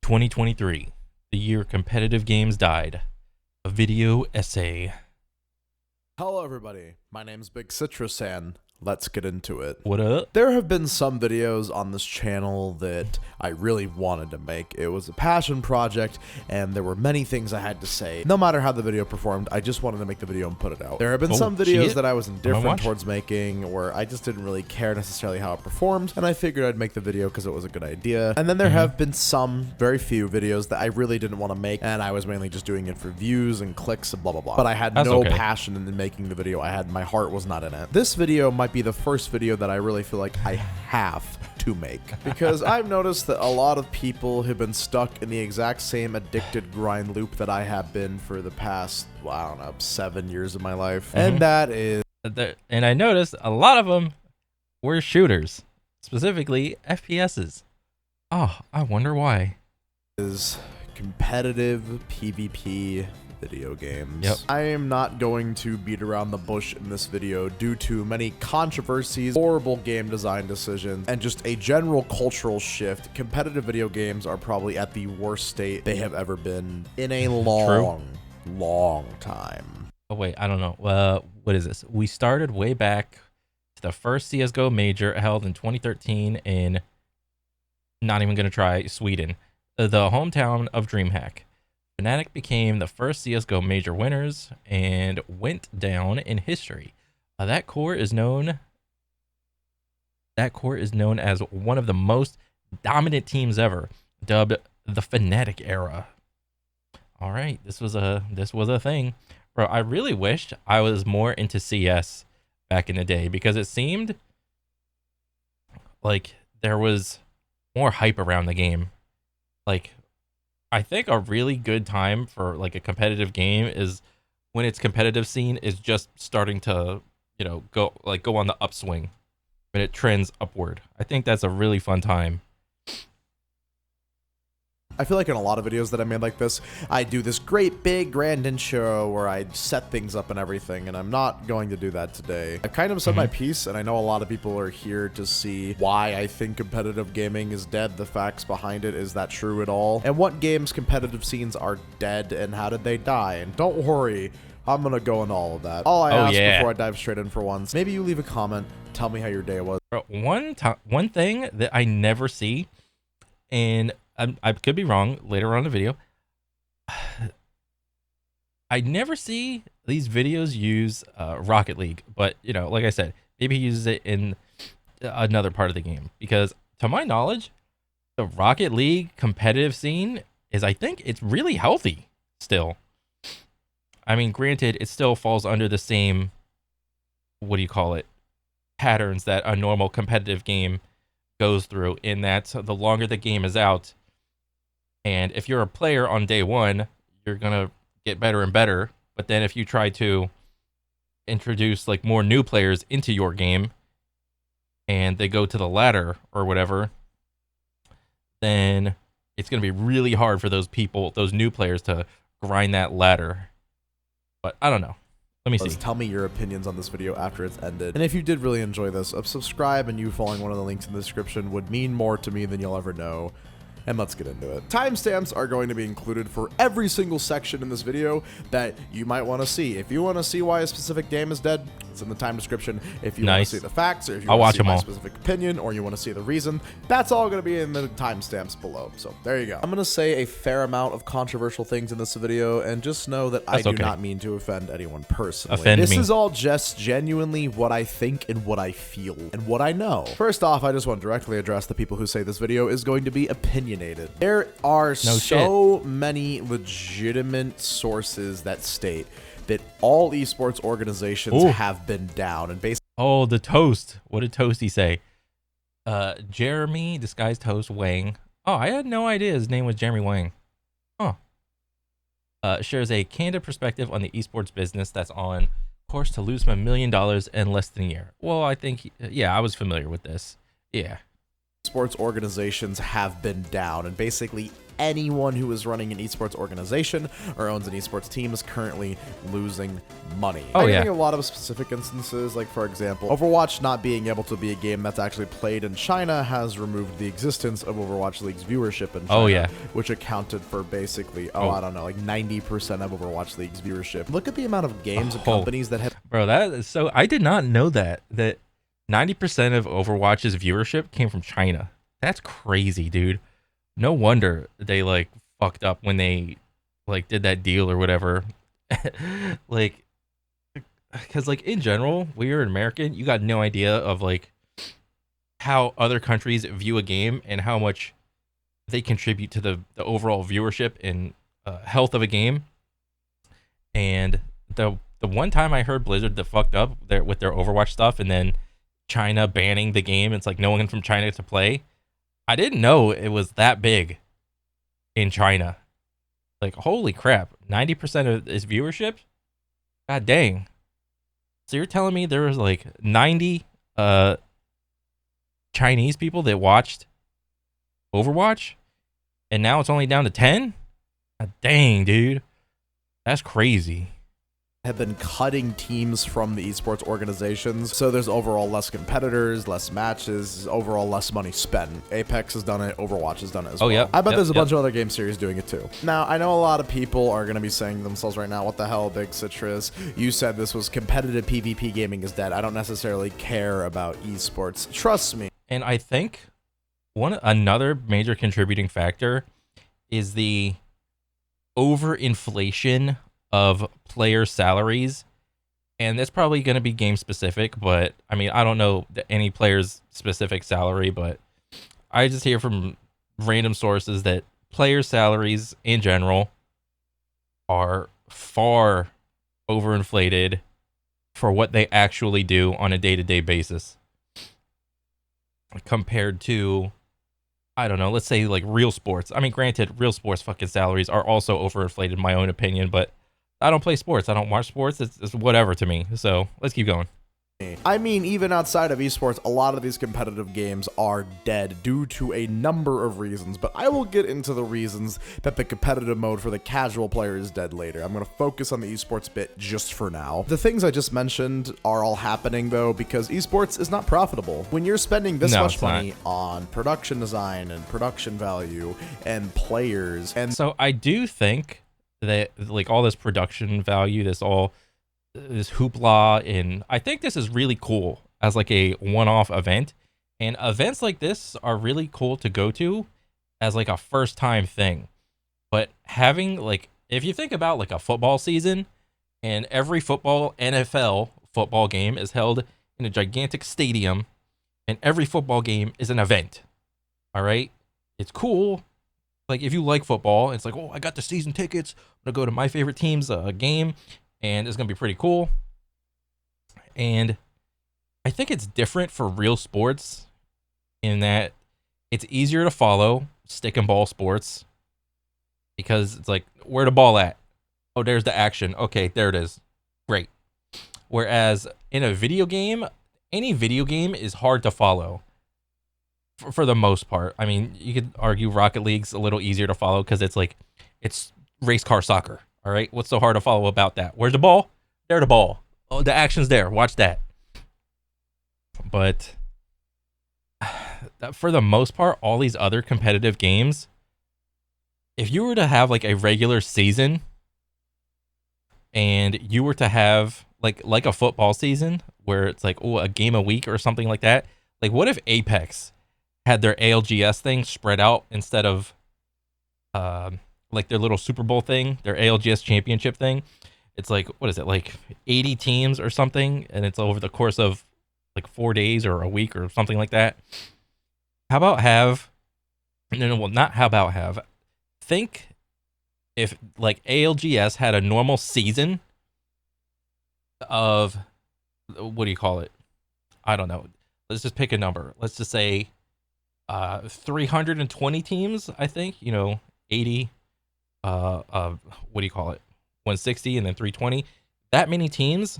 2023, the year competitive games died. A video essay. Hello everybody, my name's Big Citrus and let's get into it. What up? There have been some videos on this channel that I really wanted to make. It was a passion project and there were many things I had to say. No matter how the video performed, I just wanted to make the video and put it out. There have been some videos that I was indifferent towards making where I just didn't really care necessarily how it performed, and I figured I'd make the video because it was a good idea. And then there have been some, very few videos that I really didn't want to make, and I was mainly just doing it for views and clicks and blah blah blah. But I had no passion in making the video. My heart was not in it. This video might be the first video that I really feel like I have to make, because I've noticed that a lot of people have been stuck in the exact same addicted grind loop that I have been for the past, well, I don't know, 7 years of my life. And that is, and I noticed a lot of them were shooters, specifically FPSs. Oh, I wonder why. Is competitive PvP video games. Yep. I am not going to beat around the bush in this video due to many controversies, horrible game design decisions, and just a general cultural shift. Competitive video games are probably at the worst state they have ever been in a long time. Oh wait, I don't know. What is this? We started way back to the first CSGO major held in 2013 in, not even going to try, Sweden, the hometown of DreamHack. Fnatic became the first CSGO major winners and went down in history. That core is known as one of the most dominant teams ever, dubbed the Fnatic era. All right, this was a thing. Bro, I really wished I was more into CS back in the day, because it seemed like there was more hype around the game. Like, I think a really good time for like a competitive game is when its competitive scene is just starting to, go on the upswing, when it trends upward. I think that's a really fun time. I feel like in a lot of videos that I made like this, I do this great big grand intro where I set things up and everything, and I'm not going to do that today. I kind of said my piece, and I know a lot of people are here to see why I think competitive gaming is dead, the facts behind it, is that true at all, and what games competitive scenes are dead, and how did they die. And don't worry, I'm gonna go into all of that. All I ask before I dive straight in for once, maybe you leave a comment, tell me how your day was. Bro, one thing that I never see, and I could be wrong later on in the video, I never see these videos use Rocket League, but like I said, maybe he uses it in another part of the game, because to my knowledge, the Rocket League competitive scene is, I think it's really healthy still. I mean, granted, it still falls under the same, patterns that a normal competitive game goes through, in that the longer the game is out, and if you're a player on day one, you're gonna get better and better. But then if you try to introduce like more new players into your game, and they go to the ladder or whatever, then it's gonna be really hard for those new players, to grind that ladder. But I don't know. Let me see. Tell me your opinions on this video after it's ended. And if you did really enjoy this, a subscribe and you following one of the links in the description would mean more to me than you'll ever know. And let's get into it. Timestamps are going to be included for every single section in this video that you might want to see. If you want to see why a specific game is dead, it's in the time description. If you want to see the facts, or if you want to see my specific opinion, or you want to see the reason, that's all going to be in the timestamps below. So there you go. I'm going to say a fair amount of controversial things in this video, and just know that I do not mean to offend anyone personally. This is all just genuinely what I think and what I feel and what I know. First off, I just want to directly address the people who say this video is going to be opinionated. There are so many legitimate sources that state that all esports organizations have been down, and basically, the Toast. What did Toasty say? Jeremy, disguised host Wang. Oh, I had no idea his name was Jeremy Wang. Shares a candid perspective on the esports business that's on course to lose $1 million in less than a year. Well, I think, I was familiar with this. Yeah. Sports organizations have been down, and basically anyone who is running an esports organization or owns an esports team is currently losing money. Oh, yeah. I'm giving a lot of specific instances, like for example, Overwatch not being able to be a game that's actually played in China has removed the existence of Overwatch League's viewership in China, Oh, yeah. which accounted for basically, I don't know, like 90% of Overwatch League's viewership. Look at the amount of games and companies that have... Bro, that is so... I did not know that 90% of Overwatch's viewership came from China. That's crazy, dude. No wonder they, like, fucked up when they, like, did that deal or whatever. Like, because, like, in general, when you're an American, you got no idea of, like, how other countries view a game and how much they contribute to the overall viewership and health of a game. And the one time I heard Blizzard that fucked up with their Overwatch stuff and then China banning the game, it's like no one from China to play. I didn't know it was that big in China. Like, holy crap, 90% of its viewership? God dang. So you're telling me there was like 90 Chinese people that watched Overwatch and now it's only down to 10? God dang, dude. That's crazy. Have been cutting teams from the esports organizations, so there's overall less competitors, less matches, overall less money spent. Apex has done it, Overwatch has done it as well. Yep, I bet there's a bunch of other game series doing it too. Now, I know a lot of people are going to be saying to themselves right now, what the hell, Big Citrus? You said this was competitive PvP gaming is dead. I don't necessarily care about esports. Trust me. And I think another major contributing factor is the overinflation of player salaries, and that's probably going to be game specific, but I mean, I don't know any player's specific salary, but I just hear from random sources that player salaries in general are far overinflated for what they actually do on a day-to-day basis compared to, I don't know, let's say like real sports. I mean, granted, real sports fucking salaries are also overinflated in my own opinion, but I don't play sports. I don't watch sports. It's whatever to me. So let's keep going. I mean, even outside of esports, a lot of these competitive games are dead due to a number of reasons, but I will get into the reasons that the competitive mode for the casual player is dead later. I'm going to focus on the esports bit just for now. The things I just mentioned are all happening, though, because esports is not profitable. When you're spending this much money on production design and production value and players, and so I do think that, like, all this production value, this hoopla, and I think this is really cool as like a one-off event, and events like this are really cool to go to as like a first time thing. But having, like, if you think about like a football season, and every NFL football game is held in a gigantic stadium, and every football game is an event, all right, it's cool. Like, if you like football, it's like, oh, I got the season tickets, I'm gonna go to my favorite team's game, and it's gonna be pretty cool. And I think it's different for real sports in that it's easier to follow stick and ball sports because it's like, where the ball at? Oh, there's the action. Okay, there it is. Great. Whereas in a video game, any video game is hard to follow for the most part. I mean, you could argue Rocket League's a little easier to follow because it's like, it's race car soccer. All right, what's so hard to follow about that? Where's the ball? There, the ball. Oh, the action's there. Watch that. But for the most part, all these other competitive games, if you were to have like a regular season and you were to have like a football season where it's like, oh, a game a week or something like that, like what if Apex had their ALGS thing spread out instead of like their little Super Bowl thing, their ALGS championship thing? It's like, what is it, like 80 teams or something, and it's over the course of like 4 days or a week or something like that. How about have, no, well, not how about have, think if like ALGS had a normal season of, what do you call it? I don't know. Let's just pick a number. Let's just say 320 teams, I think, 80, what do you call it? 160 and then 320. That many teams.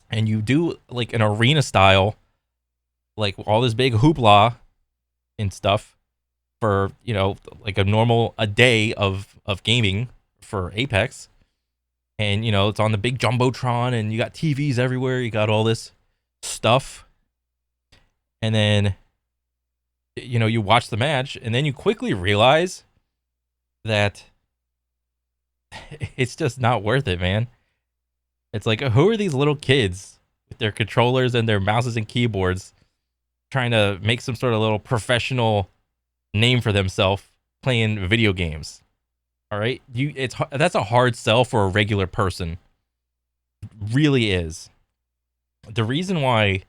And you do like an arena style, like all this big hoopla and stuff. for, you know, like a day of gaming for Apex. And, you know, it's on the big Jumbotron and you got TVs everywhere. You got all this stuff. And then, you know, you watch the match and then you quickly realize that it's just not worth it, man. It's like, who are these little kids with their controllers and their mouses and keyboards trying to make some sort of little professional name for themselves playing video games? All right, that's a hard sell for a regular person. Really is. The reason why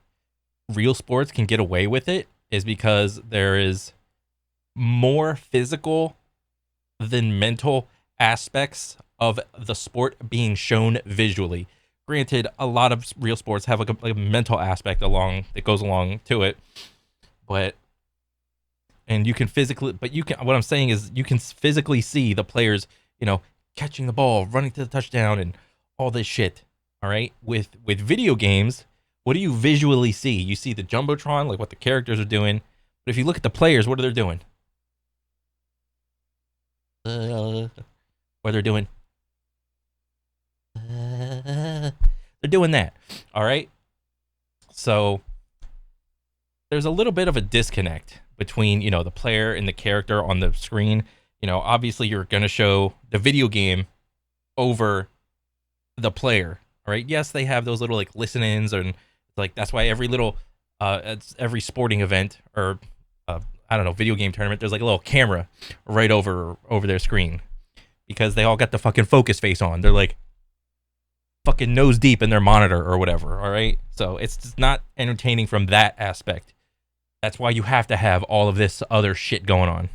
real sports can get away with it is because there is more physical than mental aspects of the sport being shown visually. Granted, a lot of real sports have like a mental aspect along that goes along to it, but and you can physically, but you can. What I'm saying is, you can physically see the players, you know, catching the ball, running to the touchdown, and all this shit. All right, with video games, what do you visually see? You see the jumbotron, like what the characters are doing. But if you look at the players, what are they doing? What they're doing? They're doing that. All right. So there's a little bit of a disconnect between, you know, the player and the character on the screen. You know, obviously you're going to show the video game over the player. All right. Yes, they have those little like listen-ins, and like that's why every little it's every sporting event or I don't know, video game tournament, there's like a little camera right over their screen, because they all got the fucking focus face on. They're like fucking nose deep in their monitor or whatever. All right. So it's just not entertaining from that aspect. That's why you have to have all of this other shit going on.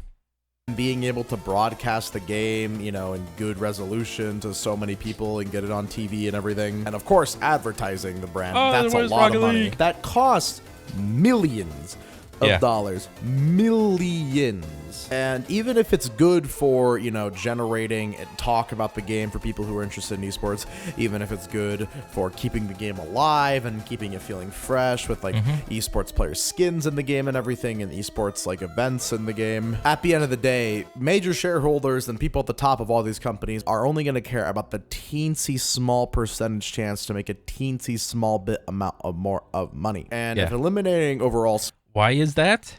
Being able to broadcast the game, you know, in good resolution to so many people and get it on TV and everything. And of course, advertising the brand. That's a lot of money. That costs millions of dollars. Millions. And even if it's good for, you know, generating and talk about the game for people who are interested in esports, even if it's good for keeping the game alive and keeping it feeling fresh with like esports players' skins in the game and everything, and esports like events in the game, at the end of the day, major shareholders and people at the top of all these companies are only going to care about the teensy small percentage chance to make a teensy small bit amount of more of money. And if eliminating overall... Why is that?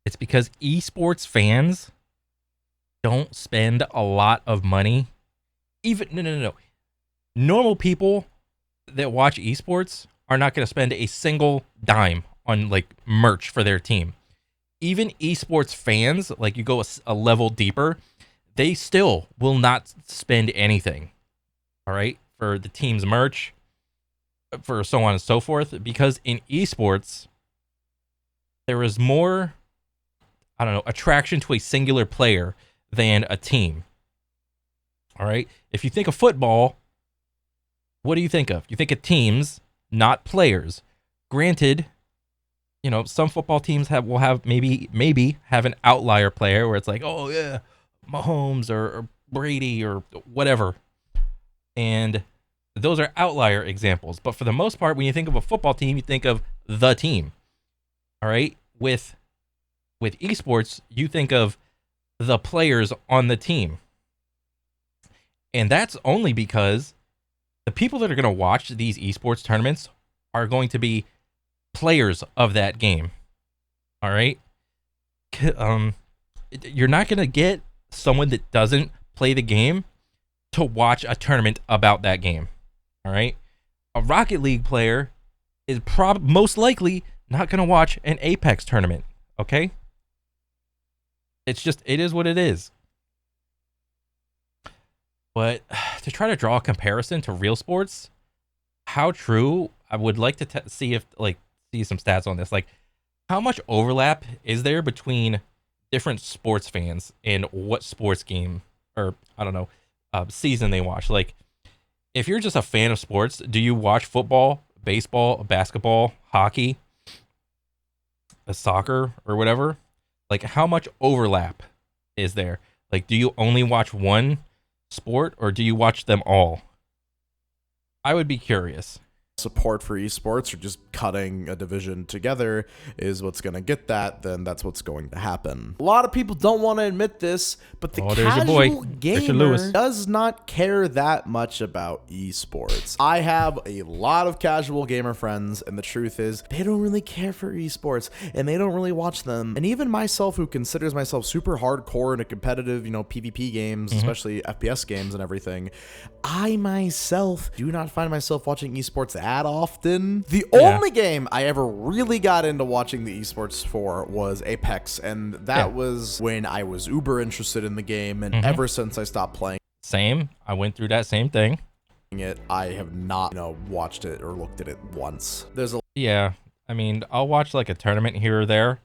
It's because esports fans don't spend a lot of money. Even no. Normal people that watch esports are not going to spend a single dime on like merch for their team. Even esports fans, like you go a level deeper, they still will not spend anything. All right, for the team's merch, for so on and so forth, because in esports there is more, I don't know, attraction to a singular player than a team. All right. If you think of football, what do you think of? You think of teams, not players. Granted, you know, some football teams will have maybe have an outlier player where it's like, oh yeah, Mahomes or Brady or whatever. And those are outlier examples. But for the most part, when you think of a football team, you think of the team. All right. With esports, you think of the players on the team. And that's only because the people that are going to watch these esports tournaments are going to be players of that game. All right. You're not going to get someone that doesn't play the game to watch a tournament about that game. All right. A Rocket League player is most likely not going to watch an Apex tournament. Okay. It is what it is. But to try to draw a comparison to real sports, how true, I would like to see some stats on this. Like, how much overlap is there between different sports fans and what sports game or, I don't know, season they watch? Like, if you're just a fan of sports, do you watch football, baseball, basketball, hockey, soccer, or whatever? Like, how much overlap is there? Like, do you only watch one sport or do you watch them all? I would be curious. support for esports or just cutting a division together is what's going to get that, then that's what's going to happen. A lot of people don't want to admit this, but the casual gamer does not care that much about esports. I have a lot of casual gamer friends, and the truth is they don't really care for esports and they don't really watch them. And even myself, who considers myself super hardcore into competitive, PvP games, especially FPS games and everything, I myself do not find myself watching esports that often. The only game I ever really got into watching the esports for was Apex, and that was when I was uber interested in the game, and ever since I stopped playing I went through that same thing. I have not, watched it or looked at it once. There's a I mean, I'll watch like a tournament here or there,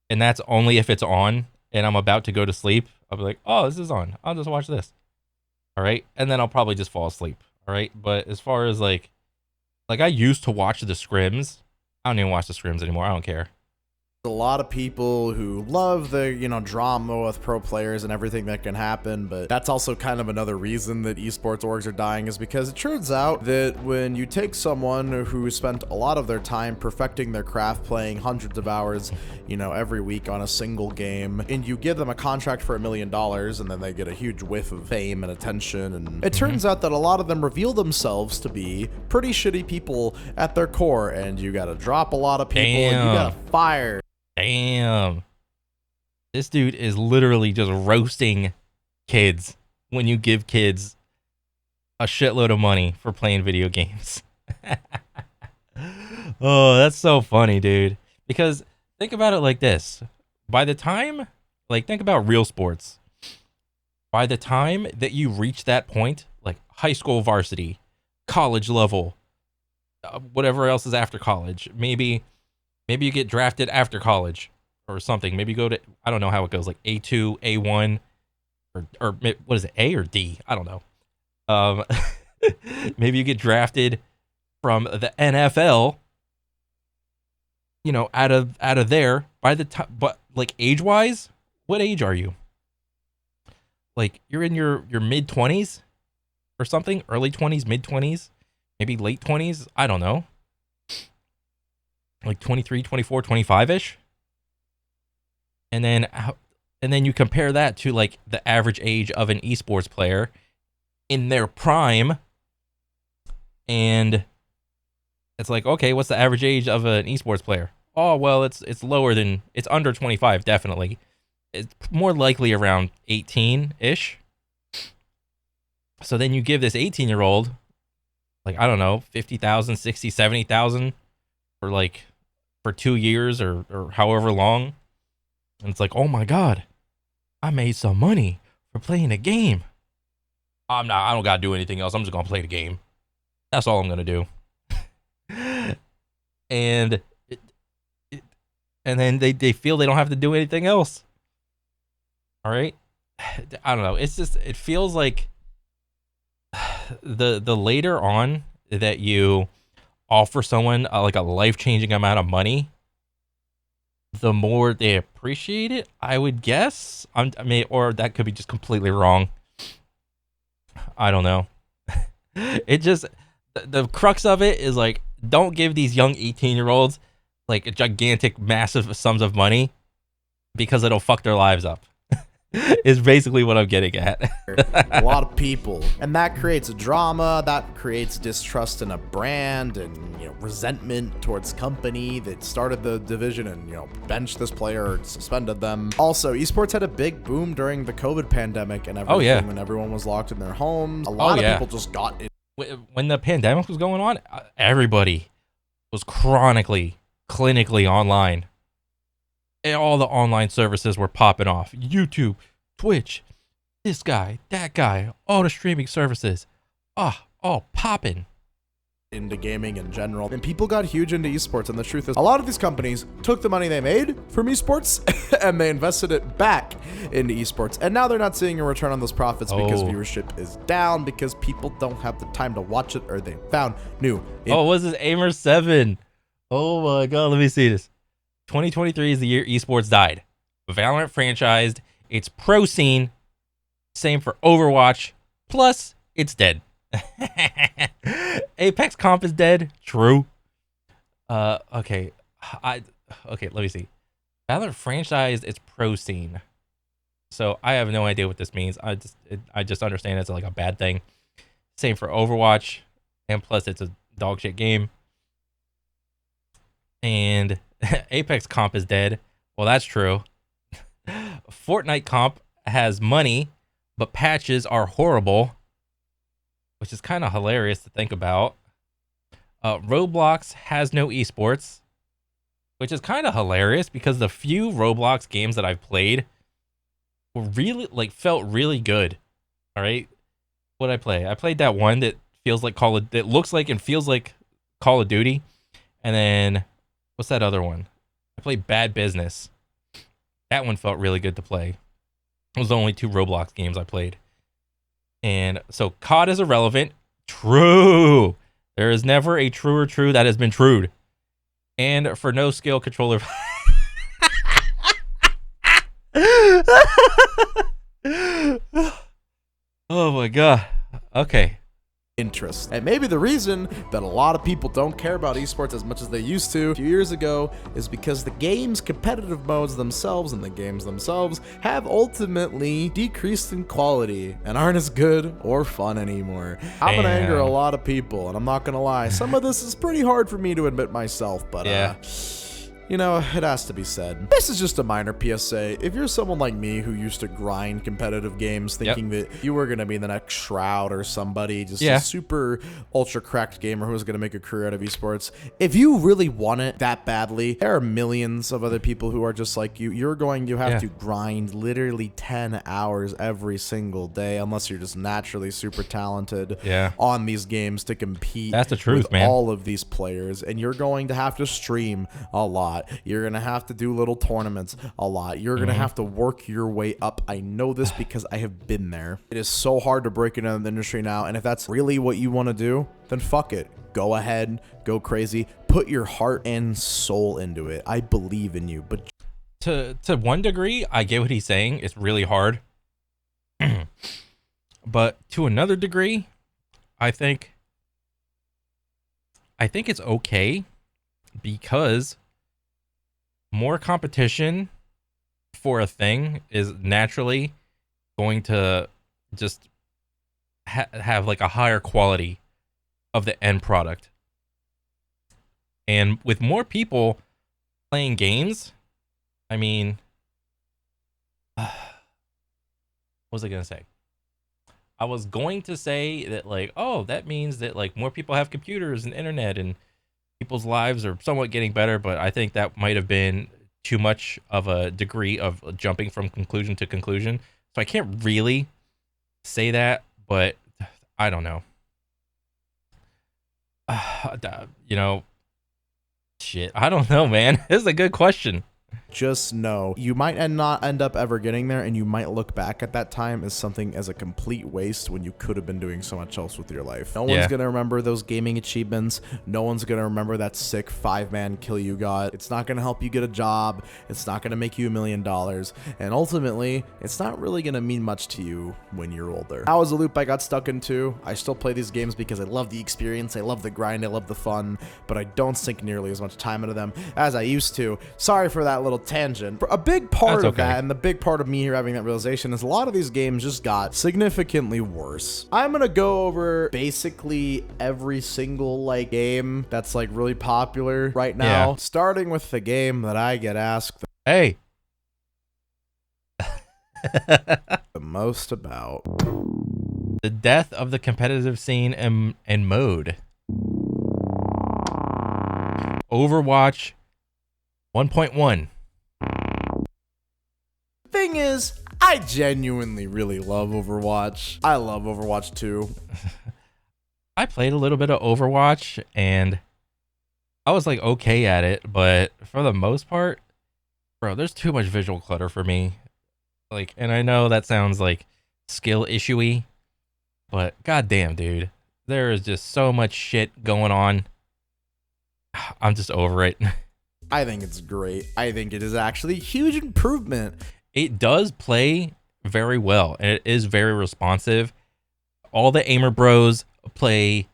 and that's only if it's on and I'm about to go to sleep. I'll be like, oh, this is on, I'll just watch this. All right, and then I'll probably just fall asleep. All right, but as far as like I used to watch the scrims. I don't even watch the scrims anymore. I don't care. a lot of people who love the, drama with pro players and everything that can happen, but that's also kind of another reason that esports orgs are dying, is because it turns out that when you take someone who spent a lot of their time perfecting their craft, playing hundreds of hours, every week on a single game, and you give them a contract for $1 million, and then they get a huge whiff of fame and attention, and it turns out that a lot of them reveal themselves to be pretty shitty people at their core, and you gotta drop a lot of people, and you gotta fire. Damn. This dude is literally just roasting kids when you give kids a shitload of money for playing video games. Oh, that's so funny, dude. Because think about it like this. By the time, think about real sports. By the time that you reach that point, like high school varsity, college level, whatever else is after college, maybe you get drafted after college or something. Maybe you go to, I don't know how it goes, like A2, A1, or what is it, A or D? I don't know. Maybe you get drafted from the NFL, out of there. By the time, but age-wise, what age are you? You're in your mid-20s or something? Early 20s, mid-20s, maybe late 20s? I don't know. 23, 24, 25-ish. And then you compare that to the average age of an esports player in their prime. And it's okay, what's the average age of an esports player? Oh, well, it's lower than, it's under 25, definitely. It's more likely around 18-ish. So then you give this 18-year-old, I don't know, 50,000, 60, 70,000 for 2 years or however long. And it's oh my God, I made some money for playing a game. I don't gotta do anything else. I'm just gonna play the game. That's all I'm gonna do. And then they feel they don't have to do anything else. All right. I don't know. It's just, it feels like the later on that you offer someone a life-changing amount of money, the more they appreciate it, I would guess. Or that could be just completely wrong. I don't know. It just, the crux of it is don't give these young 18-year-olds gigantic, massive sums of money, because it'll fuck their lives up. Is basically what I'm getting at. A lot of people, and that creates drama, that creates distrust in a brand, and resentment towards company that started the division and benched this player or suspended them. Also, esports had a big boom during the COVID pandemic and everything. When everyone was locked in their homes, a lot of people just got in. When the pandemic was going on, everybody was clinically online. And all the online services were popping off. YouTube, Twitch, this guy, that guy, all the streaming services. All popping. Into gaming in general. And people got huge into esports, and the truth is, a lot of these companies took the money they made from esports and they invested it back into esports. And now they're not seeing a return on those profits because viewership is down, because people don't have the time to watch it, or they found new. What's this? Aimer 7. Oh my God, let me see this. 2023 is the year esports died. Valorant franchised its pro scene. Same for Overwatch. Plus, it's dead. Apex comp is dead. True. Okay. Okay, let me see. Valorant franchised its pro scene. So I have no idea what this means. I just understand it's like a bad thing. Same for Overwatch, and plus it's a dog shit game. And Apex comp is dead. Well, that's true. Fortnite comp has money, but patches are horrible, which is kind of hilarious to think about. Roblox has no esports, which is kind of hilarious because the few Roblox games that I've played were really felt really good. All right, what I play? I played that one that feels like that looks like and feels like Call of Duty, and then what's that other one? I played Bad Business. That one felt really good to play. It was the only 2 Roblox games I played. And so COD is irrelevant. True. There is never a truer true that has been trued. And for no skill controller. Oh my god. Okay. Interest. And maybe the reason that a lot of people don't care about esports as much as they used to a few years ago is because the game's competitive modes themselves and the games themselves have ultimately decreased in quality and aren't as good or fun anymore. I'm gonna anger a lot of people, and I'm not gonna lie, some of this is pretty hard for me to admit myself, but yeah. You know, it has to be said. This is just a minor PSA. If you're someone like me who used to grind competitive games thinking that you were going to be the next Shroud or somebody, just a super ultra cracked gamer who was going to make a career out of esports, if you really want it that badly, there are millions of other people who are just like you. You're going to have to grind literally 10 hours every single day unless you're just naturally super talented on these games to compete. That's the truth, with man. all of these players, and you're going to have to stream a lot. You're going to have to do little tournaments a lot. You're going to have to work your way up. I know this because I have been there. It is so hard to break into the industry now, and if that's really what you want to do, then fuck it. Go ahead, go crazy, put your heart and soul into it. I believe in you. But to one degree, I get what he's saying. It's really hard. But to another degree, I think it's okay because more competition for a thing is naturally going to just have like a higher quality of the end product. And with more people playing games, I mean, what was I going to say? I was going to say that like, oh, that means that like more people have computers and internet and people's lives are somewhat getting better, but I think that might have been too much of a degree of jumping from conclusion to conclusion. So I can't really say that, but I don't know. You know, shit. I don't know, man. This is a good question. just know you might not end up ever getting there, and you might look back at that time as something as a complete waste when you could have been doing so much else with your life. No one's gonna remember those gaming achievements. No one's gonna remember that sick 5-man kill you got. It's not gonna help you get a job. It's not gonna make you $1 million, and ultimately it's not really gonna mean much to you when you're older. That was a loop I got stuck into. I still play these games because I love the experience, I love the grind, I love the fun, but I don't sink nearly as much time into them as I used to. Sorry for that little tangent. A big part of that, and the big part of me here having that realization, is a lot of these games just got significantly worse. I'm gonna go over basically every single game that's really popular right now, starting with the game that I get asked the most about. The death of the competitive scene and mode. Overwatch 1.1. Thing is, I genuinely really love Overwatch. I love Overwatch 2. I played a little bit of Overwatch and I was okay at it, but for the most part, bro, there's too much visual clutter for me. And I know that sounds skill issue-y, but goddamn, dude, there is just so much shit going on. I'm just over it. I think it's great. I think it is actually a huge improvement. It does play very well, and it is very responsive. All the aimer bros play,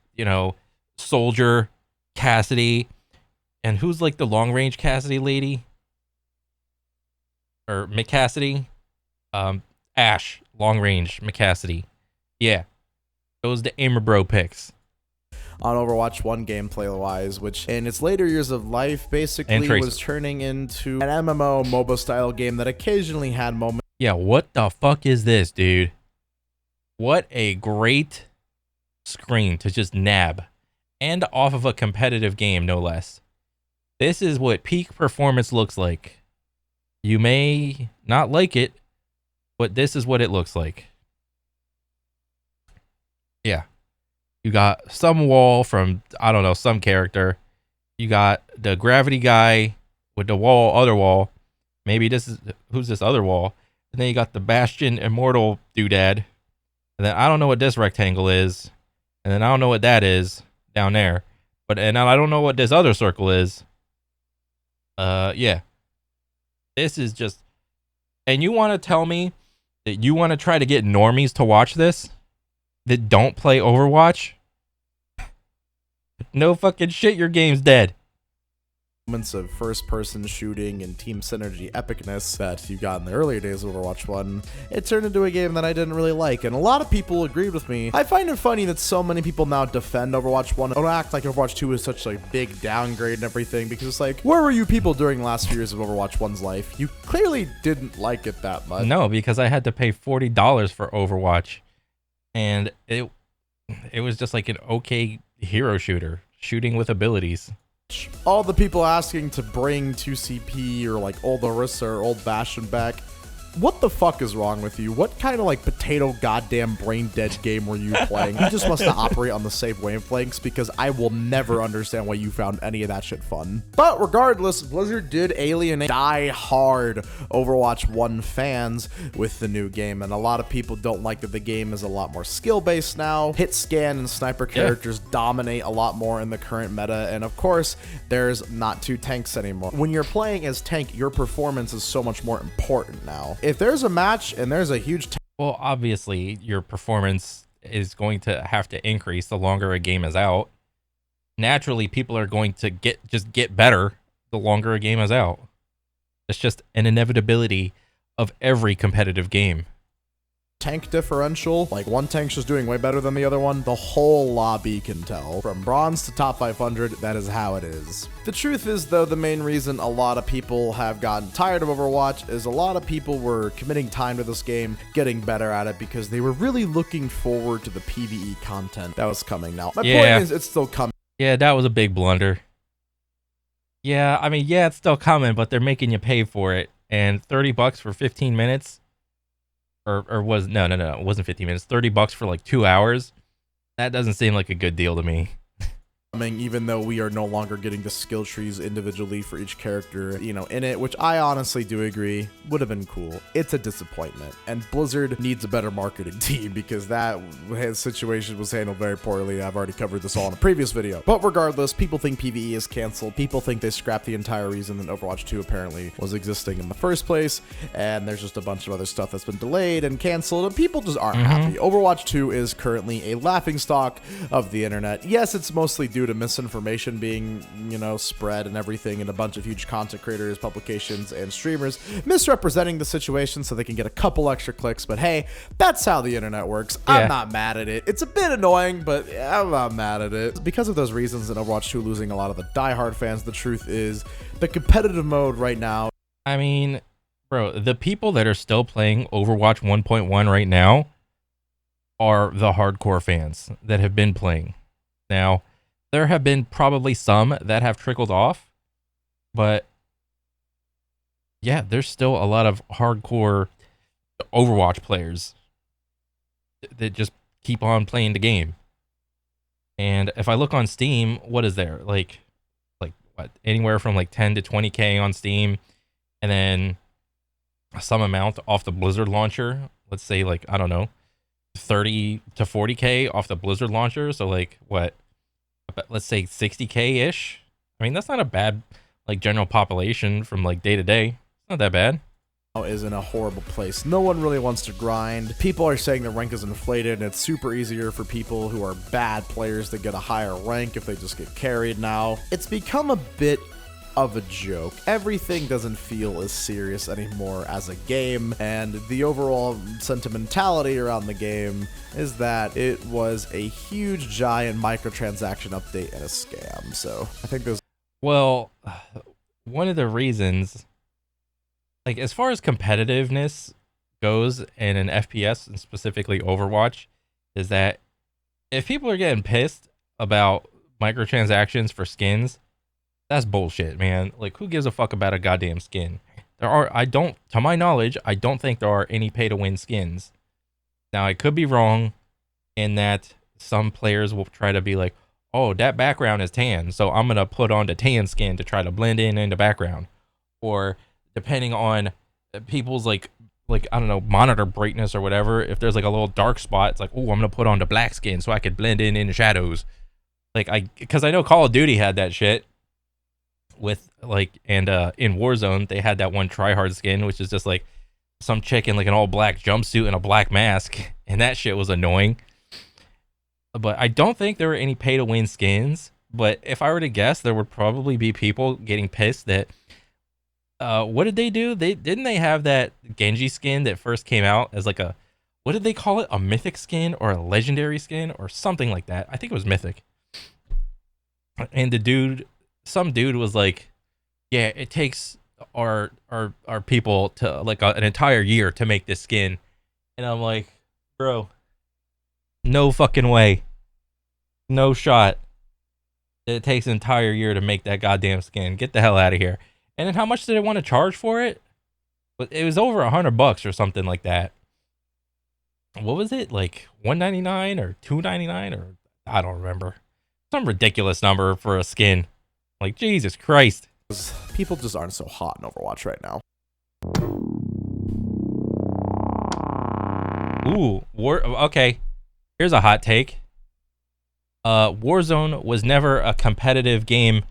Soldier, Cassidy, and who's like the long range Cassidy lady? Or McCassidy? Ash, long range McCassidy. Yeah, those the Aimer Bro picks. On Overwatch 1 gameplay wise, which in its later years of life basically was turning into an MMO MOBA style game that occasionally had moments. Yeah, what the fuck is this, dude? What a great screen to just nab, and off of a competitive game, no less. This is what peak performance looks like. You may not like it, but this is what it looks like. Yeah. You got some wall from, I don't know, some character. You got the gravity guy with the other wall. Maybe who's this other wall? And then you got the Bastion Immortal doodad. And then I don't know what this rectangle is. And then I don't know what that is down there. And I don't know what this other circle is. Yeah. This is just, and you want to tell me that you want to try to get normies to watch this that don't play Overwatch? No fucking shit, your game's dead. Moments of first-person shooting and team synergy epicness that you got in the earlier days of Overwatch 1, it turned into a game that I didn't really like, and a lot of people agreed with me. I find it funny that so many people now defend Overwatch 1 and act like Overwatch 2 is such a big downgrade and everything, because it's like, where were you people during the last few years of Overwatch 1's life? You clearly didn't like it that much. No, because I had to pay $40 for Overwatch, and it was just like an okay hero shooting with abilities. All the people asking to bring 2CP or like old Orisa or old Bastion back, what the fuck is wrong with you? What kind of like potato goddamn brain dead game were you playing? You just must not operate on the same wavelengths, because I will never understand why you found any of that shit fun. But regardless, Blizzard did alienate die-hard Overwatch 1 fans with the new game, and a lot of people don't like that the game is a lot more skill-based now. Hit scan and sniper characters dominate a lot more in the current meta, and of course, there's not two tanks anymore. When you're playing as tank, your performance is so much more important now. If there's a match and there's a huge well, obviously your performance is going to have to increase the longer a game is out. Naturally, people are going to get better the longer a game is out. It's just an inevitability of every competitive game. Tank differential, like one tank's just doing way better than the other one, the whole lobby can tell. From bronze to top 500, that is how it is. The truth is, though, the main reason a lot of people have gotten tired of Overwatch is a lot of people were committing time to this game, getting better at it, because they were really looking forward to the PvE content that was coming. Now, my point is, it's still coming. Yeah, that was a big blunder. Yeah, I mean, yeah, it's still coming, but they're making you pay for it. And $30 for 15 minutes? Or was no, it wasn't 15 minutes. $30 for like 2 hours. That doesn't seem like a good deal to me. Even though we are no longer getting the skill trees individually for each character, in it, which I honestly do agree would have been cool. It's a disappointment, and Blizzard needs a better marketing team, because that situation was handled very poorly. I've already covered this all in a previous video. But regardless, people think PvE is canceled. People think they scrapped the entire reason that Overwatch 2 apparently was existing in the first place, and there's just a bunch of other stuff that's been delayed and canceled, and people just aren't happy. Overwatch 2 is currently a laughingstock of the internet. Yes, it's mostly due to misinformation being, spread and everything, and a bunch of huge content creators, publications, and streamers misrepresenting the situation so they can get a couple extra clicks. But hey, that's how the internet works. Yeah. I'm not mad at it. It's a bit annoying, but I'm not mad at it. Because of those reasons and Overwatch 2 losing a lot of the diehard fans, the truth is the competitive mode right now. I mean, bro, the people that are still playing Overwatch 1.1 right now are the hardcore fans that have been playing. Now, there have been probably some that have trickled off, but yeah, there's still a lot of hardcore Overwatch players that just keep on playing the game. And if I look on Steam, what is there? Like what? Anywhere from like 10 to 20K on Steam, and then some amount off the Blizzard launcher. Let's say like, I don't know, 30 to 40K off the Blizzard launcher. So like what? Let's say 60K-ish. I mean, that's not a bad like general population from like day to day. It's not that bad. is in a horrible place. No one really wants to grind. People are saying the rank is inflated, and it's super easier for people who are bad players to get a higher rank if they just get carried now. It's become a bit of a joke. Everything doesn't feel as serious anymore as a game, and the overall sentimentality around the game is that it was a huge giant microtransaction update and a scam. So I think there's one of the reasons, like as far as competitiveness goes in an FPS and specifically Overwatch, is that if people are getting pissed about microtransactions for skins, that's bullshit, man. Like, who gives a fuck about a goddamn skin? To my knowledge, I don't think there are any pay-to-win skins. Now, I could be wrong in that some players will try to be like, oh, that background is tan, so I'm going to put on the tan skin to try to blend in the background. Or, depending on people's, like I don't know, monitor brightness or whatever, if there's, like, a little dark spot, it's like, oh, I'm going to put on the black skin so I could blend in the shadows. Because I know Call of Duty had that shit. With in Warzone they had that one tryhard skin, which is just like some chick in like an all black jumpsuit and a black mask, and that shit was annoying. But I don't think there were any pay to win skins. But if I were to guess, there would probably be people getting pissed that what did they do? Didn't they have that Genji skin that first came out as like a, what did they call it? A mythic skin or a legendary skin or something like that. I think it was mythic. And some dude was like, yeah, it takes our people to like an entire year to make this skin. And I'm like, bro, no fucking way. No shot. It takes an entire year to make that goddamn skin. Get the hell out of here. And then how much did they want to charge for it? But it was over $100 or something like that. What was it? Like $199 or $299 or I don't remember. Some ridiculous number for a skin. Like, Jesus Christ. People just aren't so hot in Overwatch right now. Ooh, okay. Here's a hot take. Warzone was never a competitive game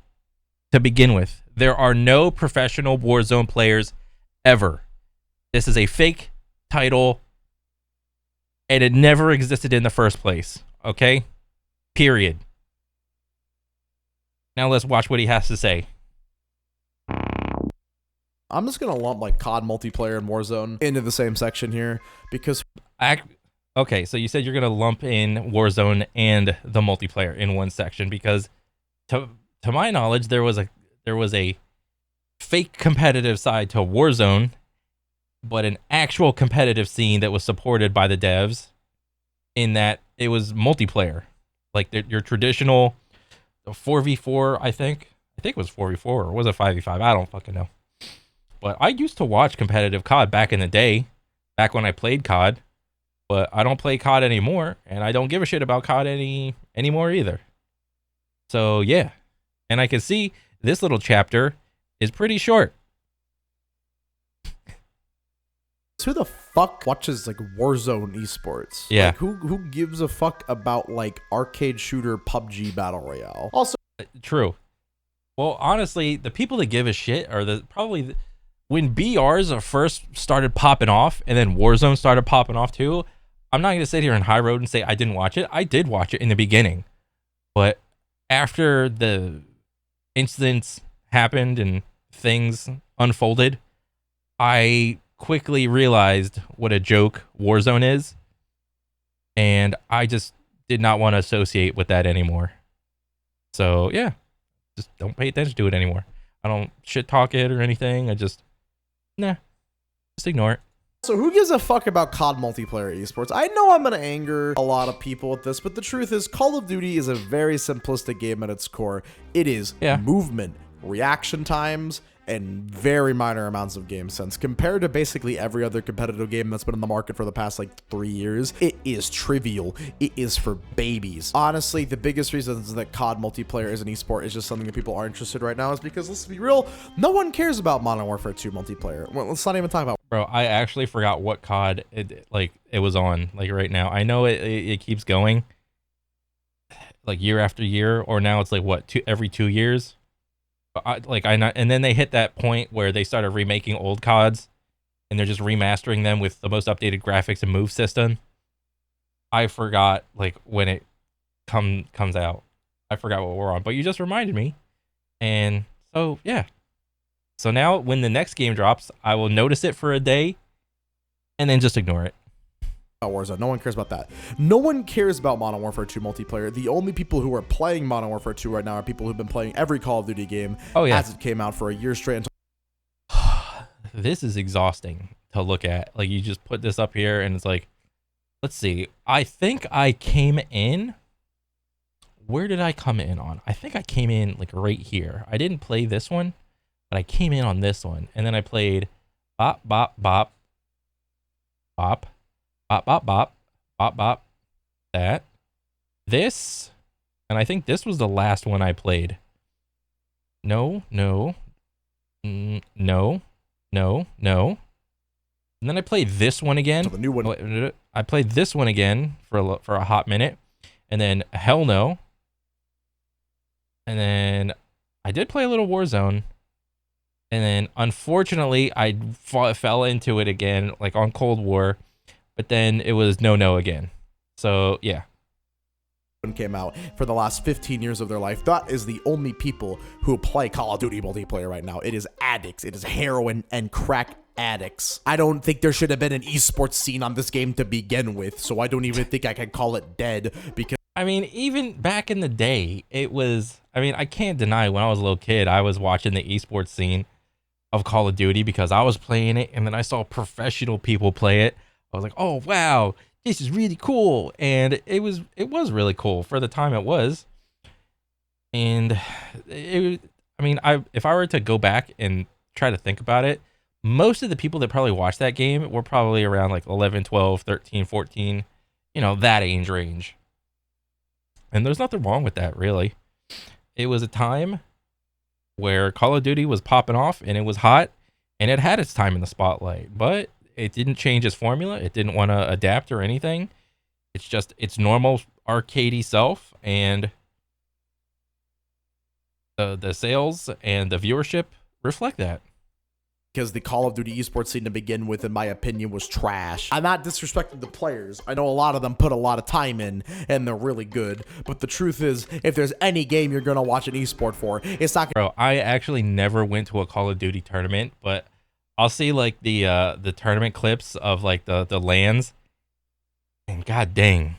to begin with. There are no professional Warzone players ever. This is a fake title, and it never existed in the first place. Okay? Period. Now let's watch what he has to say. I'm just going to lump like COD multiplayer and Warzone into the same section here because... Okay, so you said you're going to lump in Warzone and the multiplayer in one section because to my knowledge, there was a fake competitive side to Warzone, but an actual competitive scene that was supported by the devs in that it was multiplayer. Like your traditional 4v4, I think it was 4v4 or was it 5v5? I don't fucking know. But I used to watch competitive COD back in the day, back when I played COD, but I don't play COD anymore, and I don't give a shit about COD anymore either. So yeah, and I can see this little chapter is pretty short. Who the fuck watches like Warzone esports? Yeah. Like, who gives a fuck about like arcade shooter PUBG Battle Royale? Also, true. Well, honestly, the people that give a shit are when BRs first started popping off, and then Warzone started popping off too. I'm not gonna sit here in high road and say I didn't watch it. I did watch it in the beginning, but after the incidents happened and things unfolded, I quickly realized what a joke Warzone is, and I just did not want to associate with that anymore. So yeah, just don't pay attention to it anymore. I don't shit talk it or anything. Just ignore it. So who gives a fuck about COD multiplayer esports? I know I'm going to anger a lot of people with this, but the truth is Call of Duty is a very simplistic game at its core. It is movement, reaction times, and very minor amounts of game sense. Compared to basically every other competitive game that's been in the market for the past like 3 years, it is trivial. It is for babies. Honestly, the biggest reasons that COD multiplayer is an esport is just something that people are interested right now is because, let's be real, no one cares about Modern Warfare 2 multiplayer. Well, let's not even talk about... Bro, I actually forgot what COD it was on like right now. I know it keeps going like year after year, or now it's like what, every 2 years. And then they hit that point where they started remaking old CODs, and they're just remastering them with the most updated graphics and move system. I forgot like when it comes out. I forgot what we're on, but you just reminded me. And so yeah. So now when the next game drops, I will notice it for a day and then just ignore it. Warzone. No one cares about that. No one cares about Modern Warfare 2 multiplayer. The only people who are playing Modern Warfare 2 right now are people who've been playing every Call of Duty game as it came out for a year straight. This is exhausting to look at. Like, you just put this up here and it's like, let's see. I think I came in. Where did I come in on? I think I came in like right here. I didn't play this one, but I came in on this one. And then I played bop, bop, bop, bop, bop, bop, bop, bop, bop, that, this, and I think this was the last one I played. No. And then I played this one again. So the new one. I played this one again for a hot minute, and then hell no. And then I did play a little Warzone, and then unfortunately I fell into it again, like on Cold War. But then it was no again. So yeah. Came out for the last 15 years of their life. That is the only people who play Call of Duty multiplayer right now. It is addicts. It is heroin and crack addicts. I don't think there should have been an esports scene on this game to begin with. So I don't even think I can call it dead, because I mean, even back in the day, it was, I mean, I can't deny when I was a little kid, I was watching the esports scene of Call of Duty because I was playing it, and then I saw professional people play it. I was like, oh, wow, this is really cool. And it was really cool for the time it was. And if I were to go back and try to think about it, most of the people that probably watched that game were probably around like 11, 12, 13, 14, that age range. And there's nothing wrong with that, really. It was a time where Call of Duty was popping off and it was hot and it had its time in the spotlight, but it didn't change its formula. It didn't want to adapt or anything. It's just its normal arcadey self, and the sales and the viewership reflect that. Because the Call of Duty esports scene to begin with, in my opinion, was trash. I'm not disrespecting the players. I know a lot of them put a lot of time in, and they're really good. But the truth is, if there's any game you're going to watch an esport for, it's not Bro, I actually never went to a Call of Duty tournament, but I'll see like the tournament clips of like the LANs, and god dang,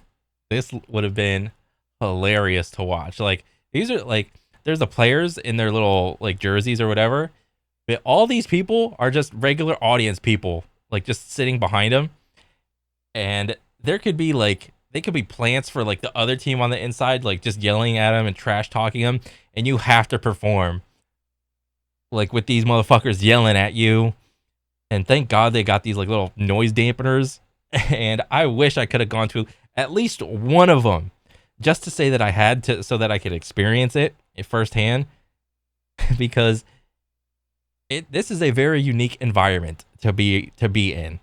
this would have been hilarious to watch. Like, these are like, there's the players in their little like jerseys or whatever, but all these people are just regular audience people, like just sitting behind them, and there could be like, they could be plants for like the other team on the inside, like just yelling at them and trash talking them, and you have to perform like with these motherfuckers yelling at you. And thank God they got these like little noise dampeners. And I wish I could have gone to at least one of them just to say that I had to, so that I could experience it firsthand, because this is a very unique environment to be in,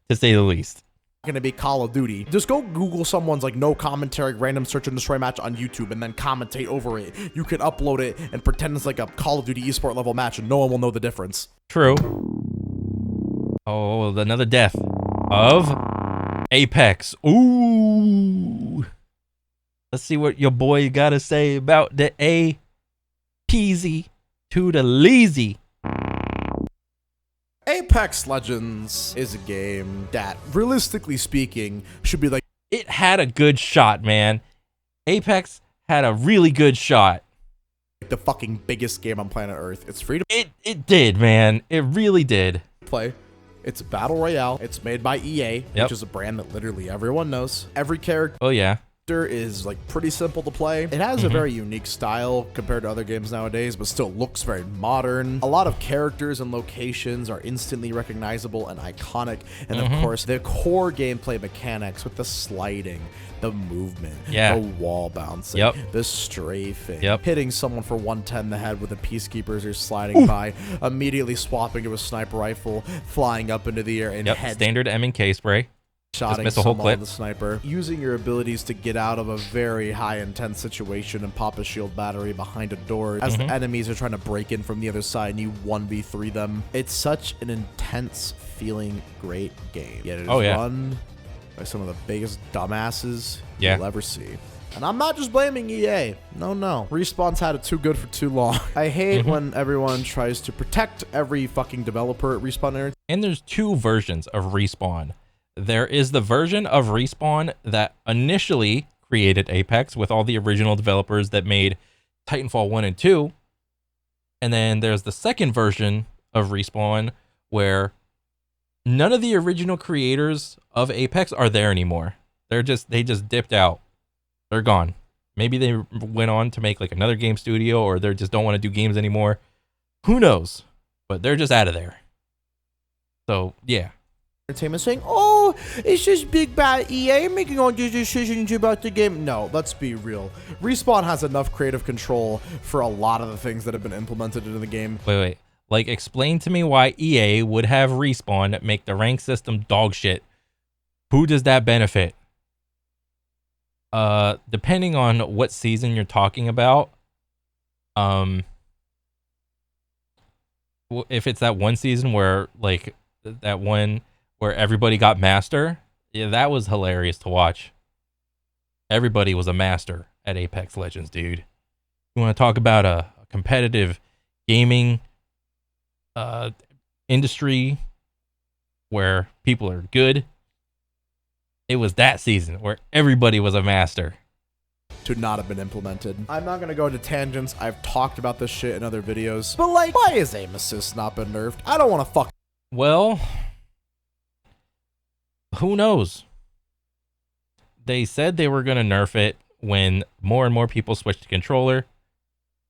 to say the least. Going to be Call of Duty. Just go Google someone's like no commentary random search and destroy match on YouTube and then commentate over it. You can upload it and pretend it's like a Call of Duty esport level match and no one will know the difference. True. Oh, another death of Apex. Ooh. Let's see what your boy got to say about the A peasy to the lazy. Apex Legends is a game that, realistically speaking, should be like... It had a good shot, man. Apex had a really good shot. The fucking biggest game on planet Earth. It's free to... It did, man. It really did. Play. It's a battle royale. It's made by EA, which is a brand that literally everyone knows. Every character... Oh, yeah. Is like pretty simple to play. It has a very unique style compared to other games nowadays, but still looks very modern. A lot of characters and locations are instantly recognizable and iconic, and of course the core gameplay mechanics with the sliding, the movement, the wall bouncing, the strafing, hitting someone for 110 in the head with the peacekeepers who are sliding by, immediately swapping to a sniper rifle, flying up into the air, and standard M&K spray. Just miss a whole clip. The sniper, using your abilities to get out of a very high intense situation and pop a shield battery behind a door as the enemies are trying to break in from the other side and you 1v3 them. It's such an intense feeling great game. Yet it is run by some of the biggest dumbasses you'll ever see. And I'm not just blaming EA. No. Respawn's had it too good for too long. I hate when everyone tries to protect every fucking developer at Respawn. And there's two versions of Respawn. There is the version of Respawn that initially created Apex with all the original developers that made Titanfall 1 and 2. And then there's the second version of Respawn where none of the original creators of Apex are there anymore. They just dipped out. They're gone. Maybe they went on to make like another game studio, or they just don't want to do games anymore. Who knows? But they're just out of there. So, yeah. Entertainment saying, oh, it's just big bad EA making all these decisions about the game. No, let's be real. Respawn has enough creative control for a lot of the things that have been implemented into the game. Wait. Like, explain to me why EA would have Respawn make the rank system dog shit. Who does that benefit? Depending on what season you're talking about, if it's that one season where, like, that one where everybody got master, yeah, that was hilarious to watch. Everybody was a master at Apex Legends, dude. You want to talk about a competitive gaming industry where people are good? It was that season where everybody was a master. To not have been implemented. I'm not going to go into tangents. I've talked about this shit in other videos. But, like, why is aim assist not been nerfed? I don't want to fuck. Well, who knows? They said they were going to nerf it when more and more people switched to controller.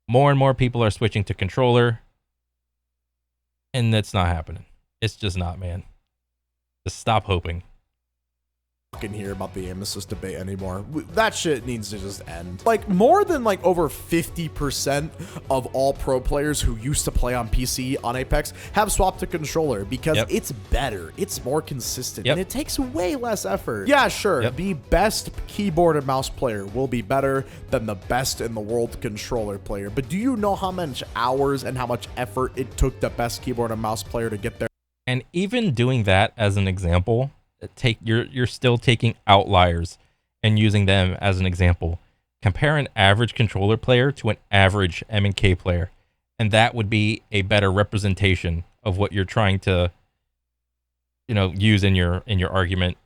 More and more people are switching to controller. And that's not happening. It's just not, man. Just stop hoping. Fucking hear about the aim assist debate anymore. That shit needs to just end. Like, more than like over 50% of all pro players who used to play on PC on Apex have swapped to controller because it's better, it's more consistent, and it takes way less effort. Yeah, sure, the best keyboard and mouse player will be better than the best in the world controller player, but do you know how much hours and how much effort it took the best keyboard and mouse player to get there? And even doing that as an example, you're still taking outliers and using them as an example. Compare an average controller player to an average M&K player, and that would be a better representation of what you're trying to, use in your argument.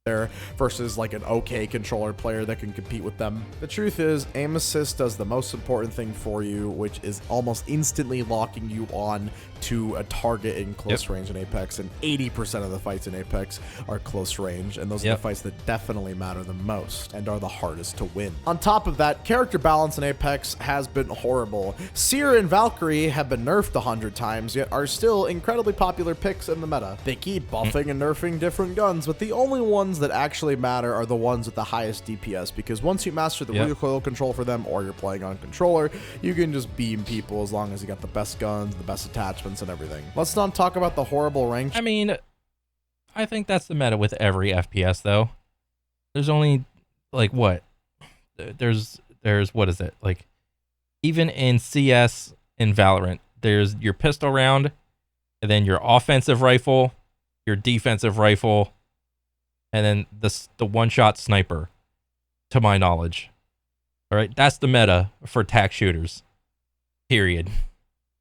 There versus like an okay controller player that can compete with them. The truth is, aim assist does the most important thing for you, which is almost instantly locking you on to a target in close range in Apex, and 80% of the fights in Apex are close range, and those are the fights that definitely matter the most and are the hardest to win. On top of that, character balance in Apex has been horrible. Seer and Valkyrie have been nerfed 100 times, yet are still incredibly popular picks in the meta. They keep buffing and nerfing different guns, but the only ones that actually matter are the ones with the highest DPS, because once you master the recoil control for them, or you're playing on controller, you can just beam people as long as you got the best guns, the best attachments, and everything. Let's not talk about the horrible rank. I mean, I think that's the meta with every FPS, though. There's only, like, what? There's what is it? Like, even in CS and Valorant, there's your pistol round, and then your offensive rifle, your defensive rifle, and then the one-shot sniper, to my knowledge. All right, that's the meta for tac shooters, period.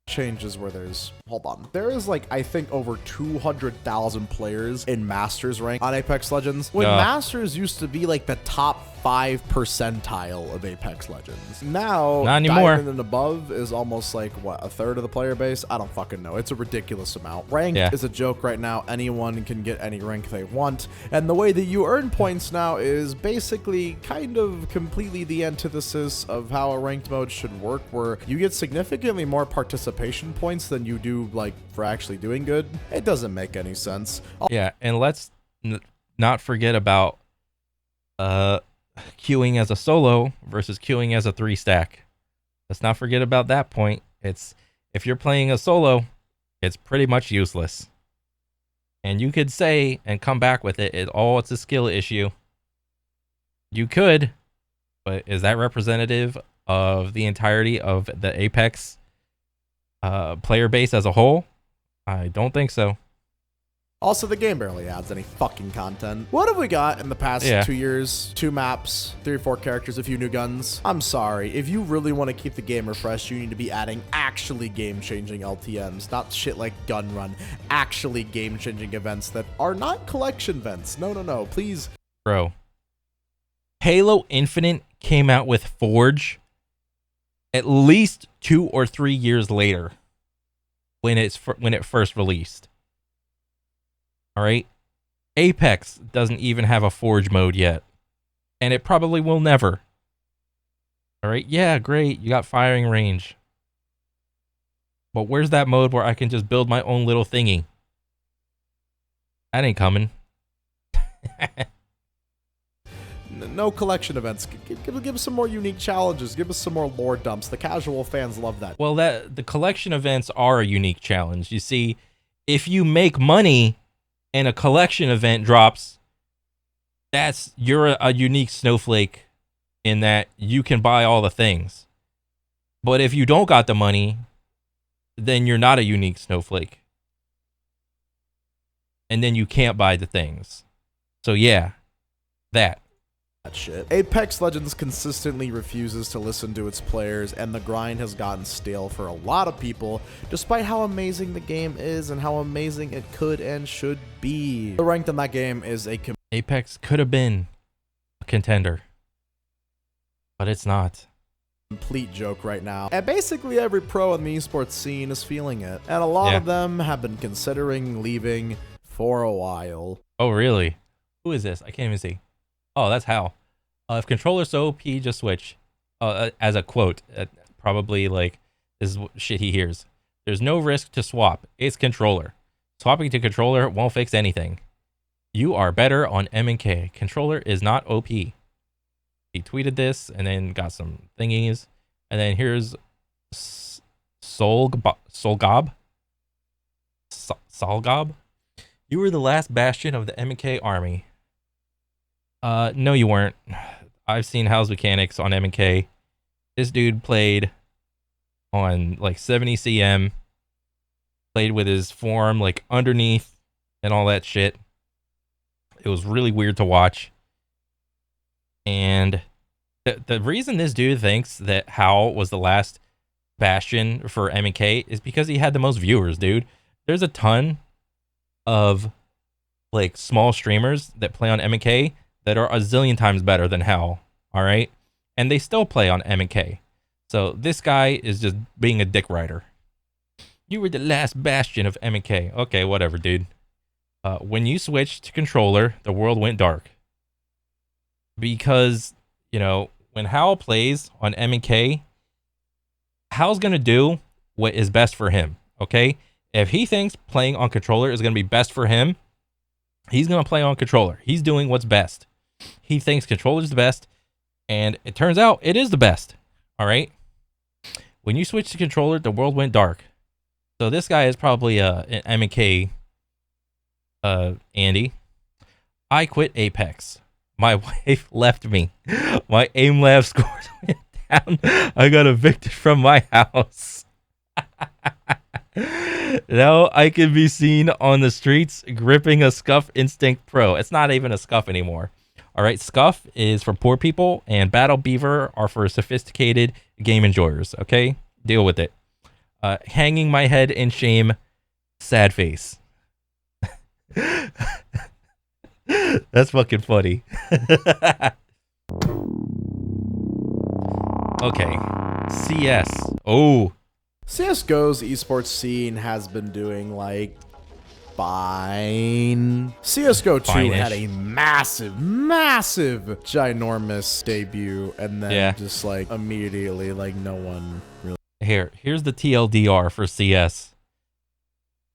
Changes where there is like, I think, over 200,000 players in Masters rank on Apex Legends, when Masters used to be like the top 5 percentile of Apex Legends. Now, not anymore. Diamond and above is almost like, what, a third of the player base? I don't fucking know. It's a ridiculous amount. Ranked is a joke right now. Anyone can get any rank they want, and the way that you earn points now is basically kind of completely the antithesis of how a ranked mode should work, where you get significantly more participation points than you do, like, for actually doing good. It doesn't make any sense. Yeah, and let's not forget about queuing as a solo versus queuing as a 3-stack. Let's not forget about that point. If you're playing a solo, it's pretty much useless. And you could say and come back with it, it's a skill issue. You could, but is that representative of the entirety of the Apex player base as a whole? I don't think so. Also, the game barely adds any fucking content. What have we got in the past 2 years? 2 maps, 3 or 4 characters, a few new guns. I'm sorry. If you really want to keep the game refreshed, you need to be adding actually game-changing LTMs, not shit like Gun Run. Actually game-changing events that are not collection events. No, please. Bro, Halo Infinite came out with Forge at least 2 or 3 years later when it first released. All right, Apex doesn't even have a Forge mode yet, and it probably will never. All right, yeah, great, you got firing range, but where's that mode where I can just build my own little thingy? That ain't coming. No collection events. Give us some more unique challenges. Give us some more lore dumps. The casual fans love that. Well, the collection events are a unique challenge. You see, if you make money and a collection event drops, you're a unique snowflake in that you can buy all the things. But if you don't got the money, then you're not a unique snowflake. And then you can't buy the things. So yeah, that shit. Apex Legends consistently refuses to listen to its players, and the grind has gotten stale for a lot of people, despite how amazing the game is and how amazing it could and should be. The rank in that game is Apex could have been a contender, but it's not. Complete joke right now, and basically every pro in the esports scene is feeling it, and a lot of them have been considering leaving for a while. Oh really? Who is this? I can't even see. Oh, that's Hal. If controller's so OP, just switch. As a quote, probably like this is shit he hears. There's no risk to swap. It's controller. Swapping to controller won't fix anything. You are better on M&K. Controller is not OP. He tweeted this and then got some thingies. And then here's Solgob. You were the last bastion of the M&K army. No, you weren't. I've seen Hal's mechanics on M&K. This dude played on like 70 CM, played with his form like underneath and all that shit. It was really weird to watch. And the reason this dude thinks that Hal was the last bastion for M&K is because he had the most viewers, dude. There's a ton of like small streamers that play on M&K that are a zillion times better than Hal, all right? And they still play on M&K. So this guy is just being a dick rider. You were the last bastion of M&K. Okay, whatever, dude. When you switched to controller, the world went dark. Because, you know, when Hal plays on M&K, Hal's going to do what is best for him, okay? If he thinks playing on controller is going to be best for him, he's going to play on controller. He's doing what's best. He thinks controller's the best, and it turns out it is the best. All right. When you switch to controller, the world went dark. So this guy is probably an M&K Andy. I quit Apex. My wife left me. My aim lab scores went down. I got evicted from my house. Now I can be seen on the streets gripping a Scuff Instinct Pro. It's not even a Scuff anymore. All right, Scuff is for poor people, and Battle Beaver are for sophisticated game enjoyers. Okay, deal with it. Hanging my head in shame, sad face. That's fucking funny. Okay, CS. Oh. CSGO's esports scene has been doing like fine. CSGO 2 Fine-ish. had a massive, ginormous debut, and then just like immediately, like no one really. Here's the TLDR for CS.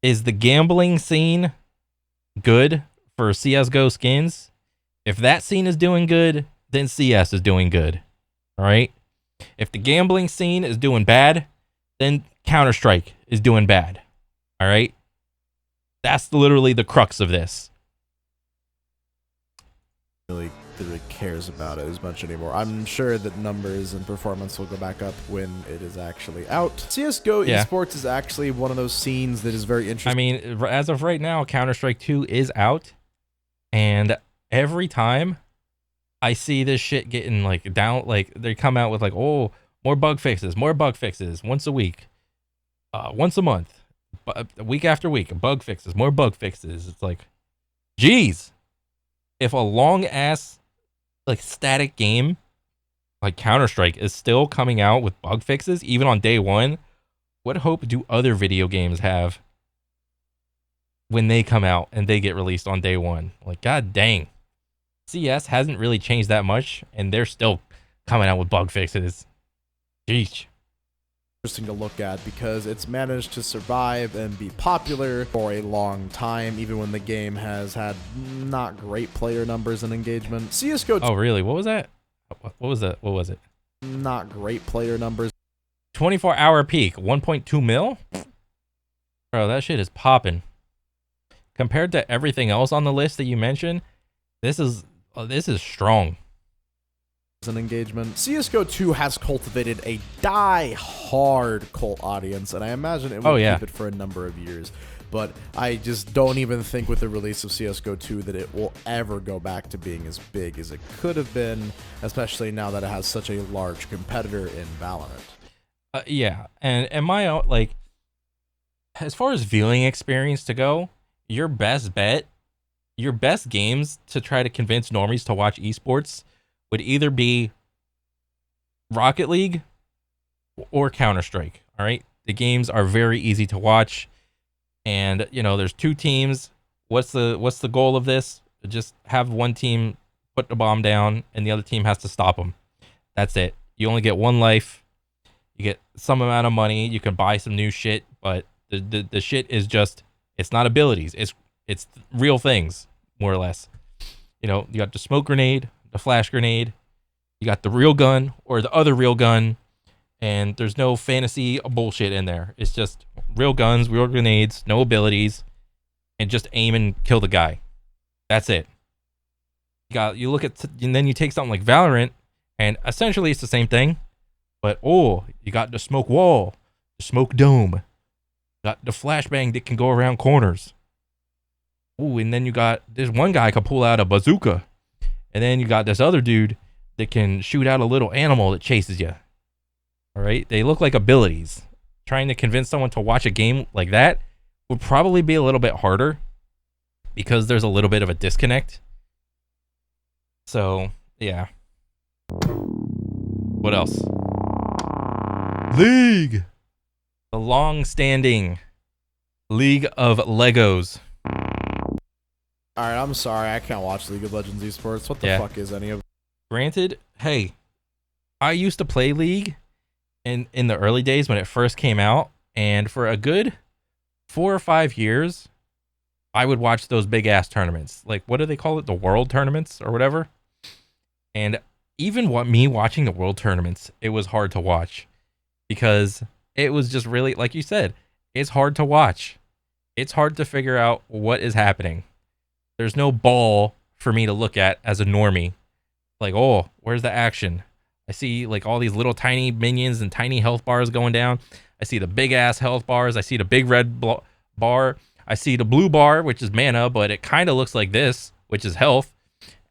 Is the gambling scene good for CSGO skins? If that scene is doing good, then CS is doing good. All right? If the gambling scene is doing bad, then Counter-Strike is doing bad. All right? That's literally the crux of this. Really cares about it as much anymore. I'm sure that numbers and performance will go back up when it is actually out. CSGO esports is actually one of those scenes that is very interesting. I mean, as of right now, Counter-Strike 2 is out, and every time I see this shit getting like down, like they come out with like, oh, more bug fixes once a week, once a month, week after week, bug fixes, more bug fixes. It's like, geez, if a long ass like static game like Counter-Strike is still coming out with bug fixes even on day one, what hope do other video games have when they come out and they get released on day one? Like, god dang. CS hasn't really changed that much, and they're still coming out with bug fixes. Jeez. Interesting to look at because it's managed to survive and be popular for a long time, even when the game has had not great player numbers and engagement. CSGO. Oh, really? What was that? What was that? What was it? Not great player numbers. 24-hour peak, 1.2 mil? Bro, that shit is popping. Compared to everything else on the list that you mentioned, this is strong. An engagement. CSGO 2 has cultivated a die-hard cult audience, and I imagine it will keep it for a number of years. But I just don't even think with the release of CSGO 2 that it will ever go back to being as big as it could have been, especially now that it has such a large competitor in Valorant. Yeah, and my own, like, as far as viewing experience to go, your best bet, your best games to try to convince normies to watch esports would either be Rocket League or Counter-Strike. All right, the games are very easy to watch, and you know there's two teams. What's the goal of this? Just have one team put the bomb down, and the other team has to stop them. That's it. You only get one life. You get some amount of money. You can buy some new shit, but the shit is just, it's not abilities. It's real things, more or less. You know, you got the smoke grenade, the flash grenade, you got the real gun or the other real gun, and there's no fantasy bullshit in there. It's just real guns, real grenades, no abilities, and just aim and kill the guy. That's it. You look at, and then you take something like Valorant, and essentially it's the same thing, but you got the smoke wall, the smoke dome, got the flashbang that can go around corners. And then you got this one guy can pull out a bazooka. And then you got this other dude that can shoot out a little animal that chases you. All right? They look like abilities. Trying to convince someone to watch a game like that would probably be a little bit harder because there's a little bit of a disconnect. So, yeah. What else? League! The long-standing League of Legos. Alright, I'm sorry, I can't watch League of Legends esports. What the fuck is any of it? Granted, hey, I used to play League in the early days when it first came out, and for a good 4 or 5 years, I would watch those big-ass tournaments. Like, what do they call it? The World Tournaments or whatever? And even me watching the World Tournaments, it was hard to watch because it was just really, like you said, it's hard to watch. It's hard to figure out what is happening. There's no ball for me to look at as a normie. Like, oh, where's the action? I see like all these little tiny minions and tiny health bars going down. I see the big ass health bars. I see the big red bar. I see the blue bar, which is mana, but it kind of looks like this, which is health.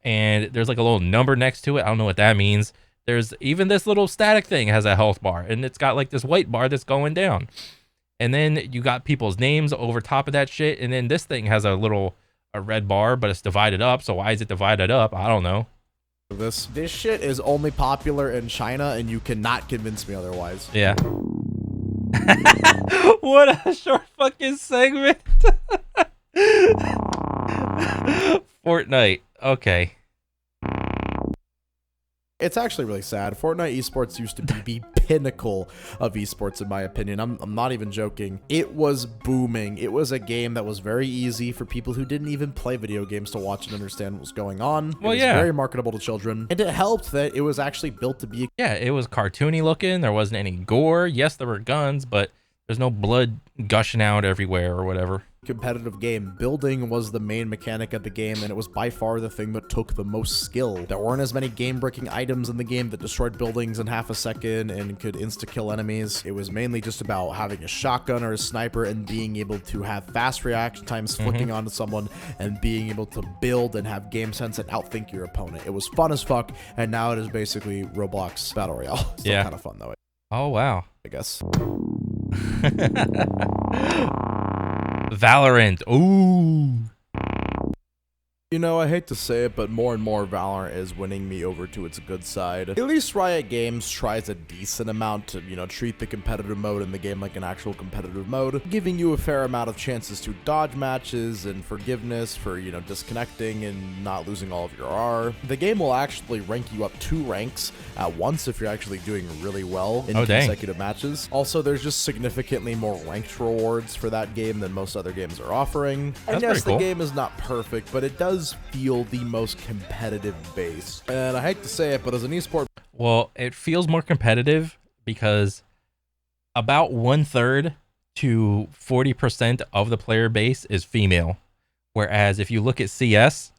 And there's like a little number next to it. I don't know what that means. There's even this little static thing has a health bar, and it's got like this white bar that's going down. And then you got people's names over top of that shit. And then this thing has a red bar, but it's divided up. So why is it divided up? I don't know. This shit is only popular in China, and you cannot convince me otherwise. Yeah. What a short fucking segment. Fortnite. Okay. It's actually really sad. Fortnite esports used to be the pinnacle of esports, in my opinion. I'm not even joking. It was booming. It was a game that was very easy for people who didn't even play video games to watch and understand what was going on. Well, it was very marketable to children. And it helped that it was actually built to be... Yeah, it was cartoony looking. There wasn't any gore. Yes, there were guns, but There's no blood gushing out everywhere or whatever. Competitive game. Building was the main mechanic of the game, and it was by far the thing that took the most skill. There weren't as many game-breaking items in the game that destroyed buildings in half a second and could insta-kill enemies. It was mainly just about having a shotgun or a sniper and being able to have fast reaction times, flicking onto someone, and being able to build and have game sense and outthink your opponent. It was fun as fuck, and now it is basically Roblox Battle Royale. Still kind of fun though, Oh wow. I guess. Valorant. Ooh. You know, I hate to say it, but more and more Valorant is winning me over to its good side. At least Riot Games tries a decent amount to, treat the competitive mode in the game like an actual competitive mode, giving you a fair amount of chances to dodge matches and forgiveness for, disconnecting and not losing all of your R. The game will actually rank you up 2 ranks at once if you're actually doing really well in consecutive matches. Also, there's just significantly more ranked rewards for that game than most other games are offering. And yes, the game is not perfect, but it does feel the most competitive base. And I hate to say it, but as an esport, well, it feels more competitive because about 1/3 to 40% of the player base is female, whereas if you look at CS,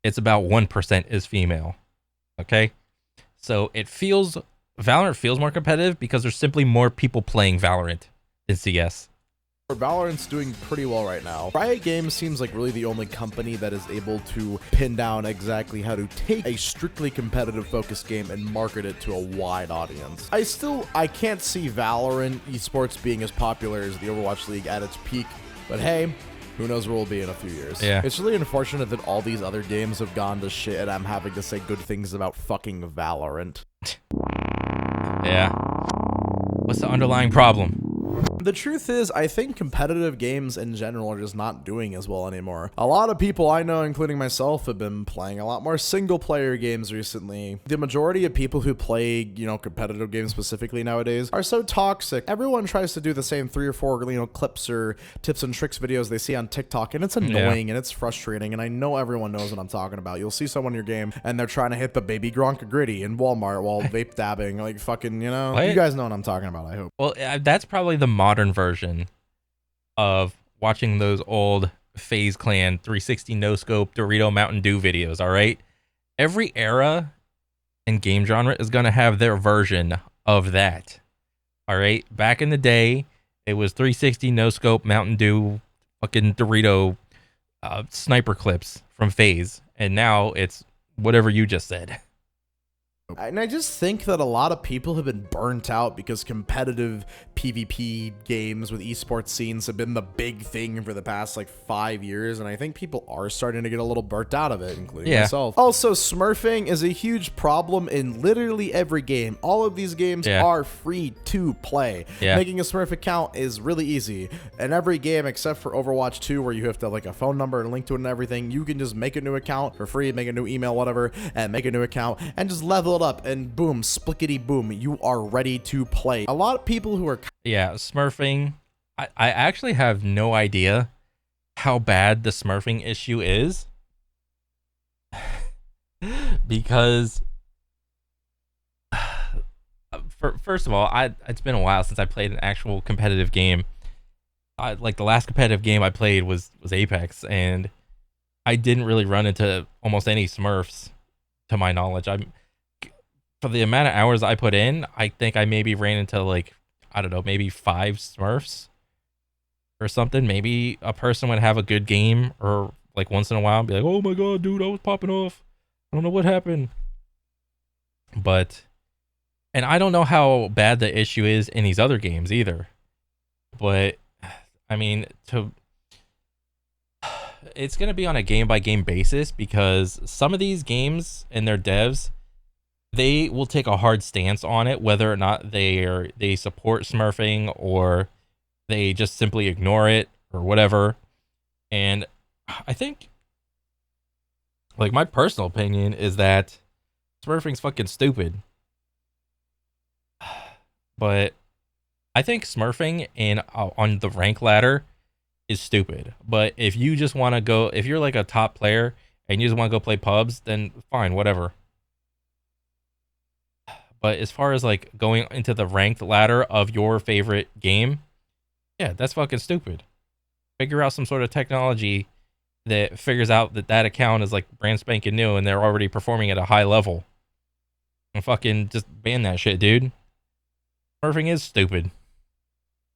it's about 1% is female. Okay, so Valorant feels more competitive because there's simply more people playing Valorant than CS. Valorant's doing pretty well right now. Riot Games seems like really the only company that is able to pin down exactly how to take a strictly competitive focused game and market it to a wide audience. I can't see Valorant esports being as popular as the Overwatch League at its peak, but hey, who knows where we'll be in a few years. Yeah. It's really unfortunate that all these other games have gone to shit and I'm having to say good things about fucking Valorant. Yeah. What's the underlying problem? The truth is, I think competitive games in general are just not doing as well anymore. A lot of people I know, including myself, have been playing a lot more single-player games recently. The majority of people who play, competitive games specifically nowadays are so toxic. Everyone tries to do the same 3 or 4, clips or tips and tricks videos they see on TikTok, and it's annoying and it's frustrating, and I know everyone knows what I'm talking about. You'll see someone in your game, and they're trying to hit the baby Gronk gritty in Walmart while vape dabbing, like fucking, you guys know what I'm talking about, I hope. Well, that's probably the modern version of watching those old FaZe Clan 360 no scope Dorito Mountain Dew videos. All right, every era and game genre is gonna have their version of that. All right, back in the day, it was 360 no scope Mountain Dew fucking Dorito sniper clips from FaZe, and now it's whatever you just said. And I just think that a lot of people have been burnt out because competitive PvP games with esports scenes have been the big thing for the past 5 years, and I think people are starting to get a little burnt out of it, including myself. Also, smurfing is a huge problem in literally every game. All of these games are free to play. Making a smurf account is really easy. In every game except for Overwatch 2, where you have to have a phone number and link to it and everything, you can just make a new account for free, make a new email, whatever, and make a new account and just level it up, and boom, splickety boom, you are ready to play. A lot of people who are smurfing, I actually have no idea how bad the smurfing issue is, because first of all, it's been a while since I played an actual competitive game. The last competitive game I played was Apex, and I didn't really run into almost any smurfs to my knowledge. For the amount of hours I put in, I think I maybe ran into I don't know, maybe 5 smurfs or something. Maybe a person would have a good game or once in a while be like, oh my god, dude, I was popping off, I don't know what happened. And I don't know how bad the issue is in these other games either, but I mean, it's going to be on a game by game basis, because some of these games and their devs, they will take a hard stance on it, whether or not they support smurfing or they just simply ignore it or whatever. And I think, my personal opinion is that smurfing's fucking stupid. But I think smurfing on the rank ladder is stupid. But if you just want to go, if you're a top player and you just want to go play pubs, then fine, whatever. But as far as like going into the ranked ladder of your favorite game, yeah, that's fucking stupid. Figure out some sort of technology that figures out that that account is like brand spanking new and they're already performing at a high level. And fucking just ban that shit, dude. Smurfing is stupid.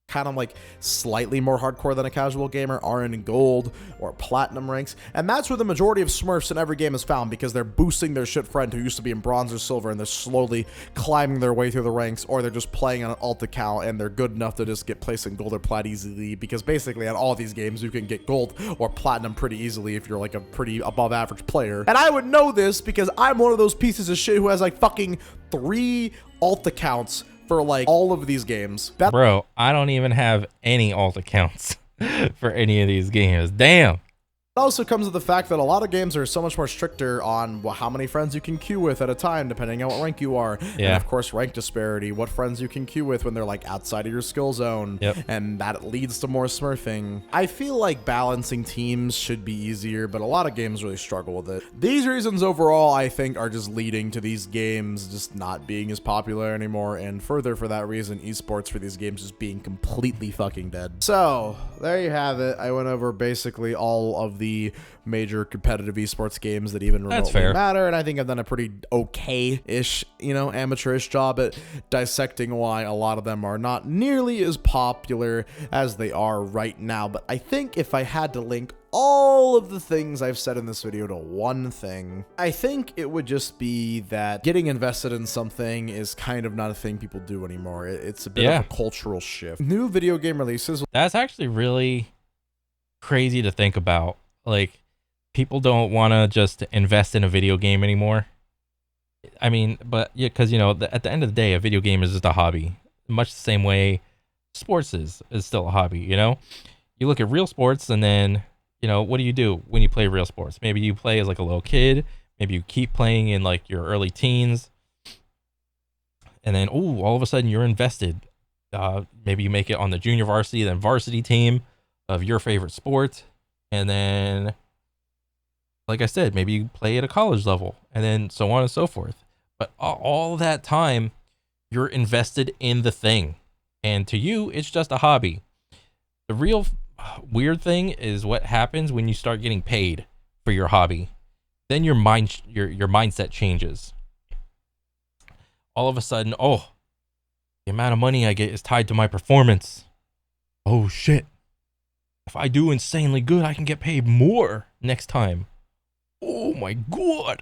Kind of like slightly more hardcore than a casual gamer are in gold or platinum ranks, and that's where the majority of Smurfs in every game is found, because they're boosting their shit friend who used to be in bronze or silver, and they're slowly climbing their way through the ranks, or they're just playing on an alt account and they're good enough to just get placed in gold or plat easily, because basically on all these games you can get gold or platinum pretty easily if you're like a pretty above average player. And I would know this because I'm one of those pieces of shit who has like fucking 3 alt accounts for like all of these games. Bro, I don't even have any alt accounts for any of these games. Damn. It also comes with the fact that a lot of games are so much more stricter on how many friends you can queue with at a time, depending on what rank you are. Yeah. And of course, rank disparity, what friends you can queue with when they're like outside of your skill zone. Yep. And that leads to more smurfing. I feel like balancing teams should be easier, but a lot of games really struggle with it. These reasons overall, I think, are just leading to these games just not being as popular anymore. And further, for that reason, esports for these games just being completely fucking dead. So there you have it. I went over basically all of the major competitive esports games that even remotely matter, and I think I've done a pretty okay-ish, you know, amateurish job at dissecting why a lot of them are not nearly as popular as they are right now. But I think if I had to link all of the things I've said in this video to one thing, I think it would just be that getting invested in something is kind of not a thing people do anymore. It's a bit of a cultural shift. New video game releases. That's actually really crazy to think about. Like, people don't want to just invest in a video game anymore. I mean, but yeah, because, you know, at the end of the day, a video game is just a hobby. Much the same way sports is still a hobby, you know? You look at real sports and then, you know, what do you do when you play real sports? Maybe you play as like a little kid. Maybe you keep playing in like your early teens. And then, ooh, all of a sudden you're invested. Maybe you make it on the junior varsity, then varsity team of your favorite sport. And then, like I said, maybe you play at a college level, and then so on and so forth. But all that time, you're invested in the thing. And to you, it's just a hobby. The real weird thing is what happens when you start getting paid for your hobby. Then your mindset changes. All of a sudden, oh, the amount of money I get is tied to my performance. Oh, shit. If I do insanely good, I can get paid more next time. Oh my god.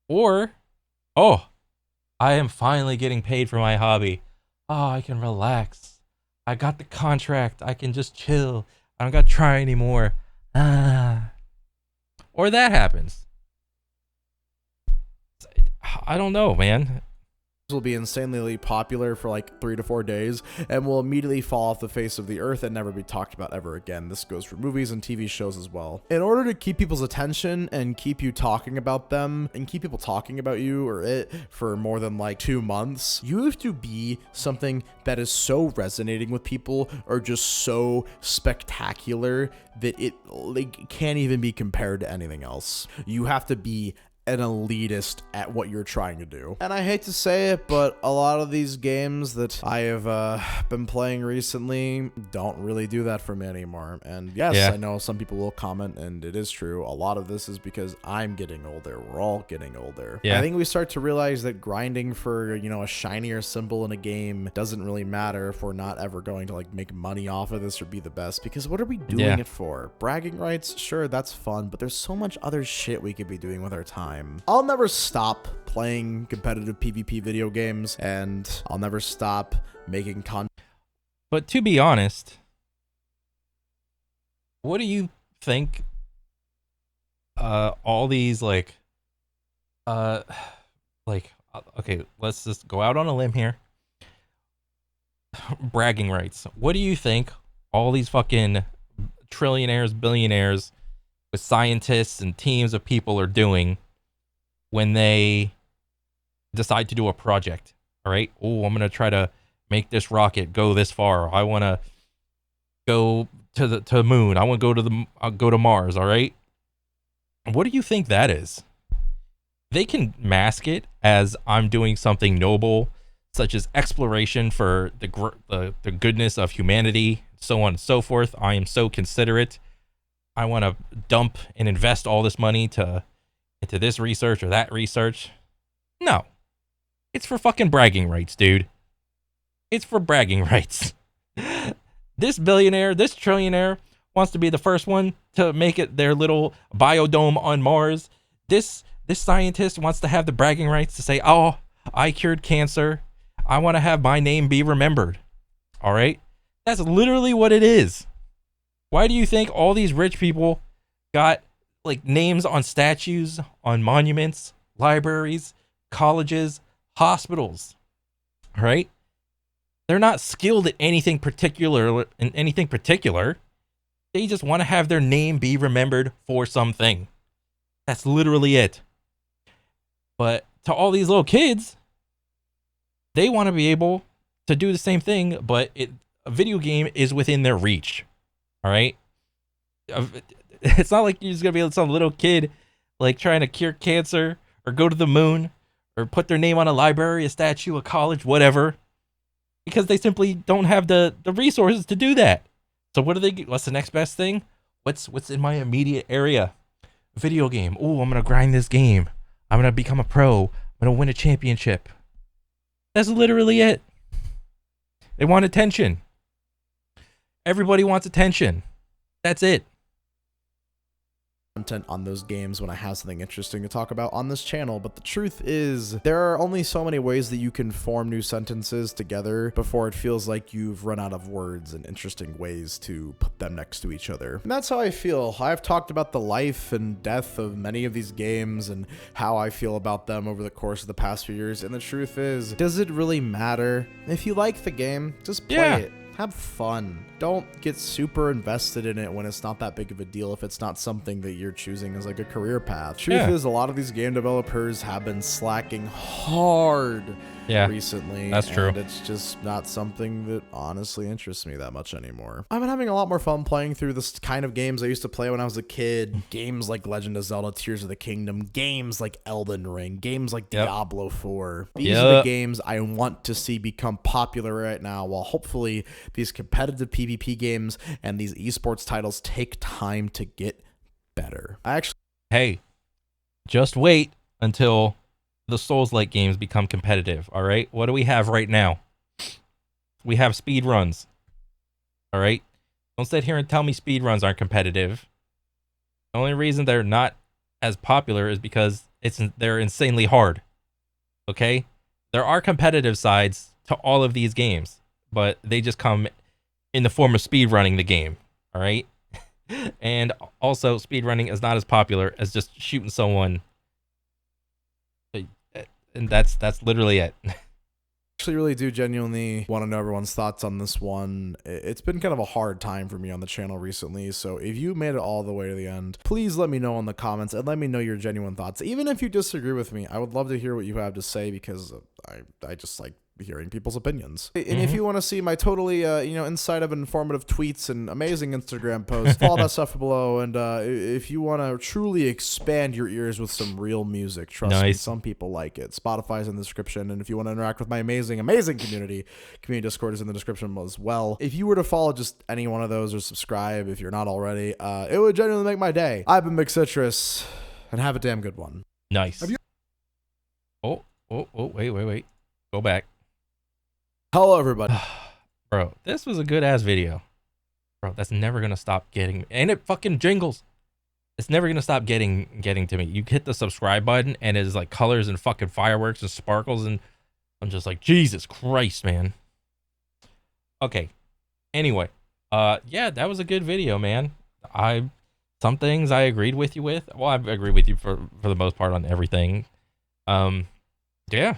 Or, oh, I am finally getting paid for my hobby. Oh, I can relax. I got the contract. I can just chill. I don't got to try anymore. Or that happens. I don't know, man. Will be insanely popular for like 3 to 4 days and will immediately fall off the face of the earth and never be talked about ever again. This goes for movies and TV shows as well. In order to keep people's attention and keep you talking about them and keep people talking about you or it for more than like 2 months, you have to be something that is so resonating with people or just so spectacular that it like can't even be compared to anything else. You have to be an elitist at what you're trying to do. And I hate to say it, but a lot of these games that I have been playing recently don't really do that for me anymore. And yes, I know some people will comment, and it is true. A lot of this is because I'm getting older. We're all getting older. I think we start to realize that grinding for, you know, a shinier symbol in a game doesn't really matter if we're not ever going to like make money off of this or be the best, because what are we doing it for? Bragging rights? Sure, that's fun, but there's so much other shit we could be doing with our time. I'll never stop playing competitive PvP video games, and I'll never stop making content. But to be honest, what do you think all these okay, let's just go out on a limb here. Bragging rights. What do you think all these fucking trillionaires, billionaires with scientists and teams of people are doing when they decide to do a project? All right. Oh, I'm going to try to make this rocket go this far. I want to go to the moon. I want to go to Mars. All right. What do you think that is? they can mask it as I'm doing something noble, such as exploration for the goodness of humanity, so on and so forth. I am so considerate. I want to dump and invest all this money into this research or that research. No, it's for fucking bragging rights, dude. It's for bragging rights. This billionaire, this trillionaire wants to be the first one to make it their little biodome on Mars. This scientist wants to have the bragging rights to say, "Oh, I cured cancer. I want to have my name be remembered." All right? That's literally what it is. Why do you think all these rich people got like names on statues, on monuments, libraries, colleges, hospitals? All right? They're not skilled at anything particular. They just want to have their name be remembered for something. That's literally it. But to all these little kids, they want to be able to do the same thing, but a video game is within their reach. All right? It's not like you're just going to be some little kid like trying to cure cancer or go to the moon or put their name on a library, a statue, a college, whatever, because they simply don't have the resources to do that. So what's the next best thing? What's in my immediate area? Video game. Oh, I'm going to grind this game. I'm going to become a pro. I'm going to win a championship. That's literally it. They want attention. Everybody wants attention. That's it. Content on those games when I have something interesting to talk about on this channel, but the truth is there are only so many ways that you can form new sentences together before it feels like you've run out of words and interesting ways to put them next to each other. And that's how I feel. I've talked about the life and death of many of these games and how I feel about them over the course of the past few years, and the truth is, does it really matter? If you like the game, just play it. Have fun. Don't get super invested in it when it's not that big of a deal if it's not something that you're choosing as like a career path. Truth is, a lot of these game developers have been slacking hard recently. That's true. And it's just not something that honestly interests me that much anymore. I've been having a lot more fun playing through this kind of games I used to play when I was a kid. Games like Legend of Zelda Tears of the Kingdom, games like Elden Ring, games like Diablo 4. These are the games I want to see become popular right now, while hopefully these competitive PvP games and these esports titles take time to get better. Hey, just wait until the Souls-like games become competitive, all right? What do we have right now? We have speed runs, all right? Don't sit here and tell me speed runs aren't competitive. The only reason they're not as popular is because they're insanely hard, okay? There are competitive sides to all of these games, but they just come in the form of speed running the game, all right? And also, speed running is not as popular as just shooting someone. And that's literally it. Actually really do genuinely want to know everyone's thoughts on this one. It's been kind of a hard time for me on the channel recently, so if you made it all the way to the end, please let me know in the comments and let me know your genuine thoughts. Even if you disagree with me, I would love to hear what you have to say, because I just like hearing people's opinions. And if you want to see my totally inside of informative tweets and amazing Instagram posts, follow that stuff below. And if you want to truly expand your ears with some real music, trust me, some people like it. Spotify's in the description. And if you want to interact with my amazing community Discord is in the description as well. If you were to follow just any one of those or subscribe if you're not already, it would genuinely make my day. I've been Big Citrus, and have a damn good one. Nice. Oh, wait. Go back. Hello, everybody. Bro, this was a good-ass video. Bro, that's never going to stop getting... And it fucking jingles. It's never going to stop getting to me. You hit the subscribe button, and it's like colors and fucking fireworks and sparkles, and I'm just like, Jesus Christ, man. Okay. Anyway. Yeah, that was a good video, man. Some things I agreed with you with. Well, I agree with you for the most part on everything. Yeah.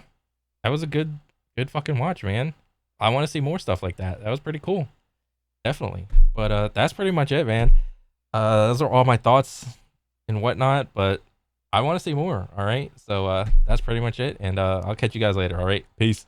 That was a good fucking watch, man. I want to see more stuff like that. That was pretty cool. Definitely. But that's pretty much it, man. Those are all my thoughts and whatnot, but I want to see more, all right? So that's pretty much it, and I'll catch you guys later, all right? Peace.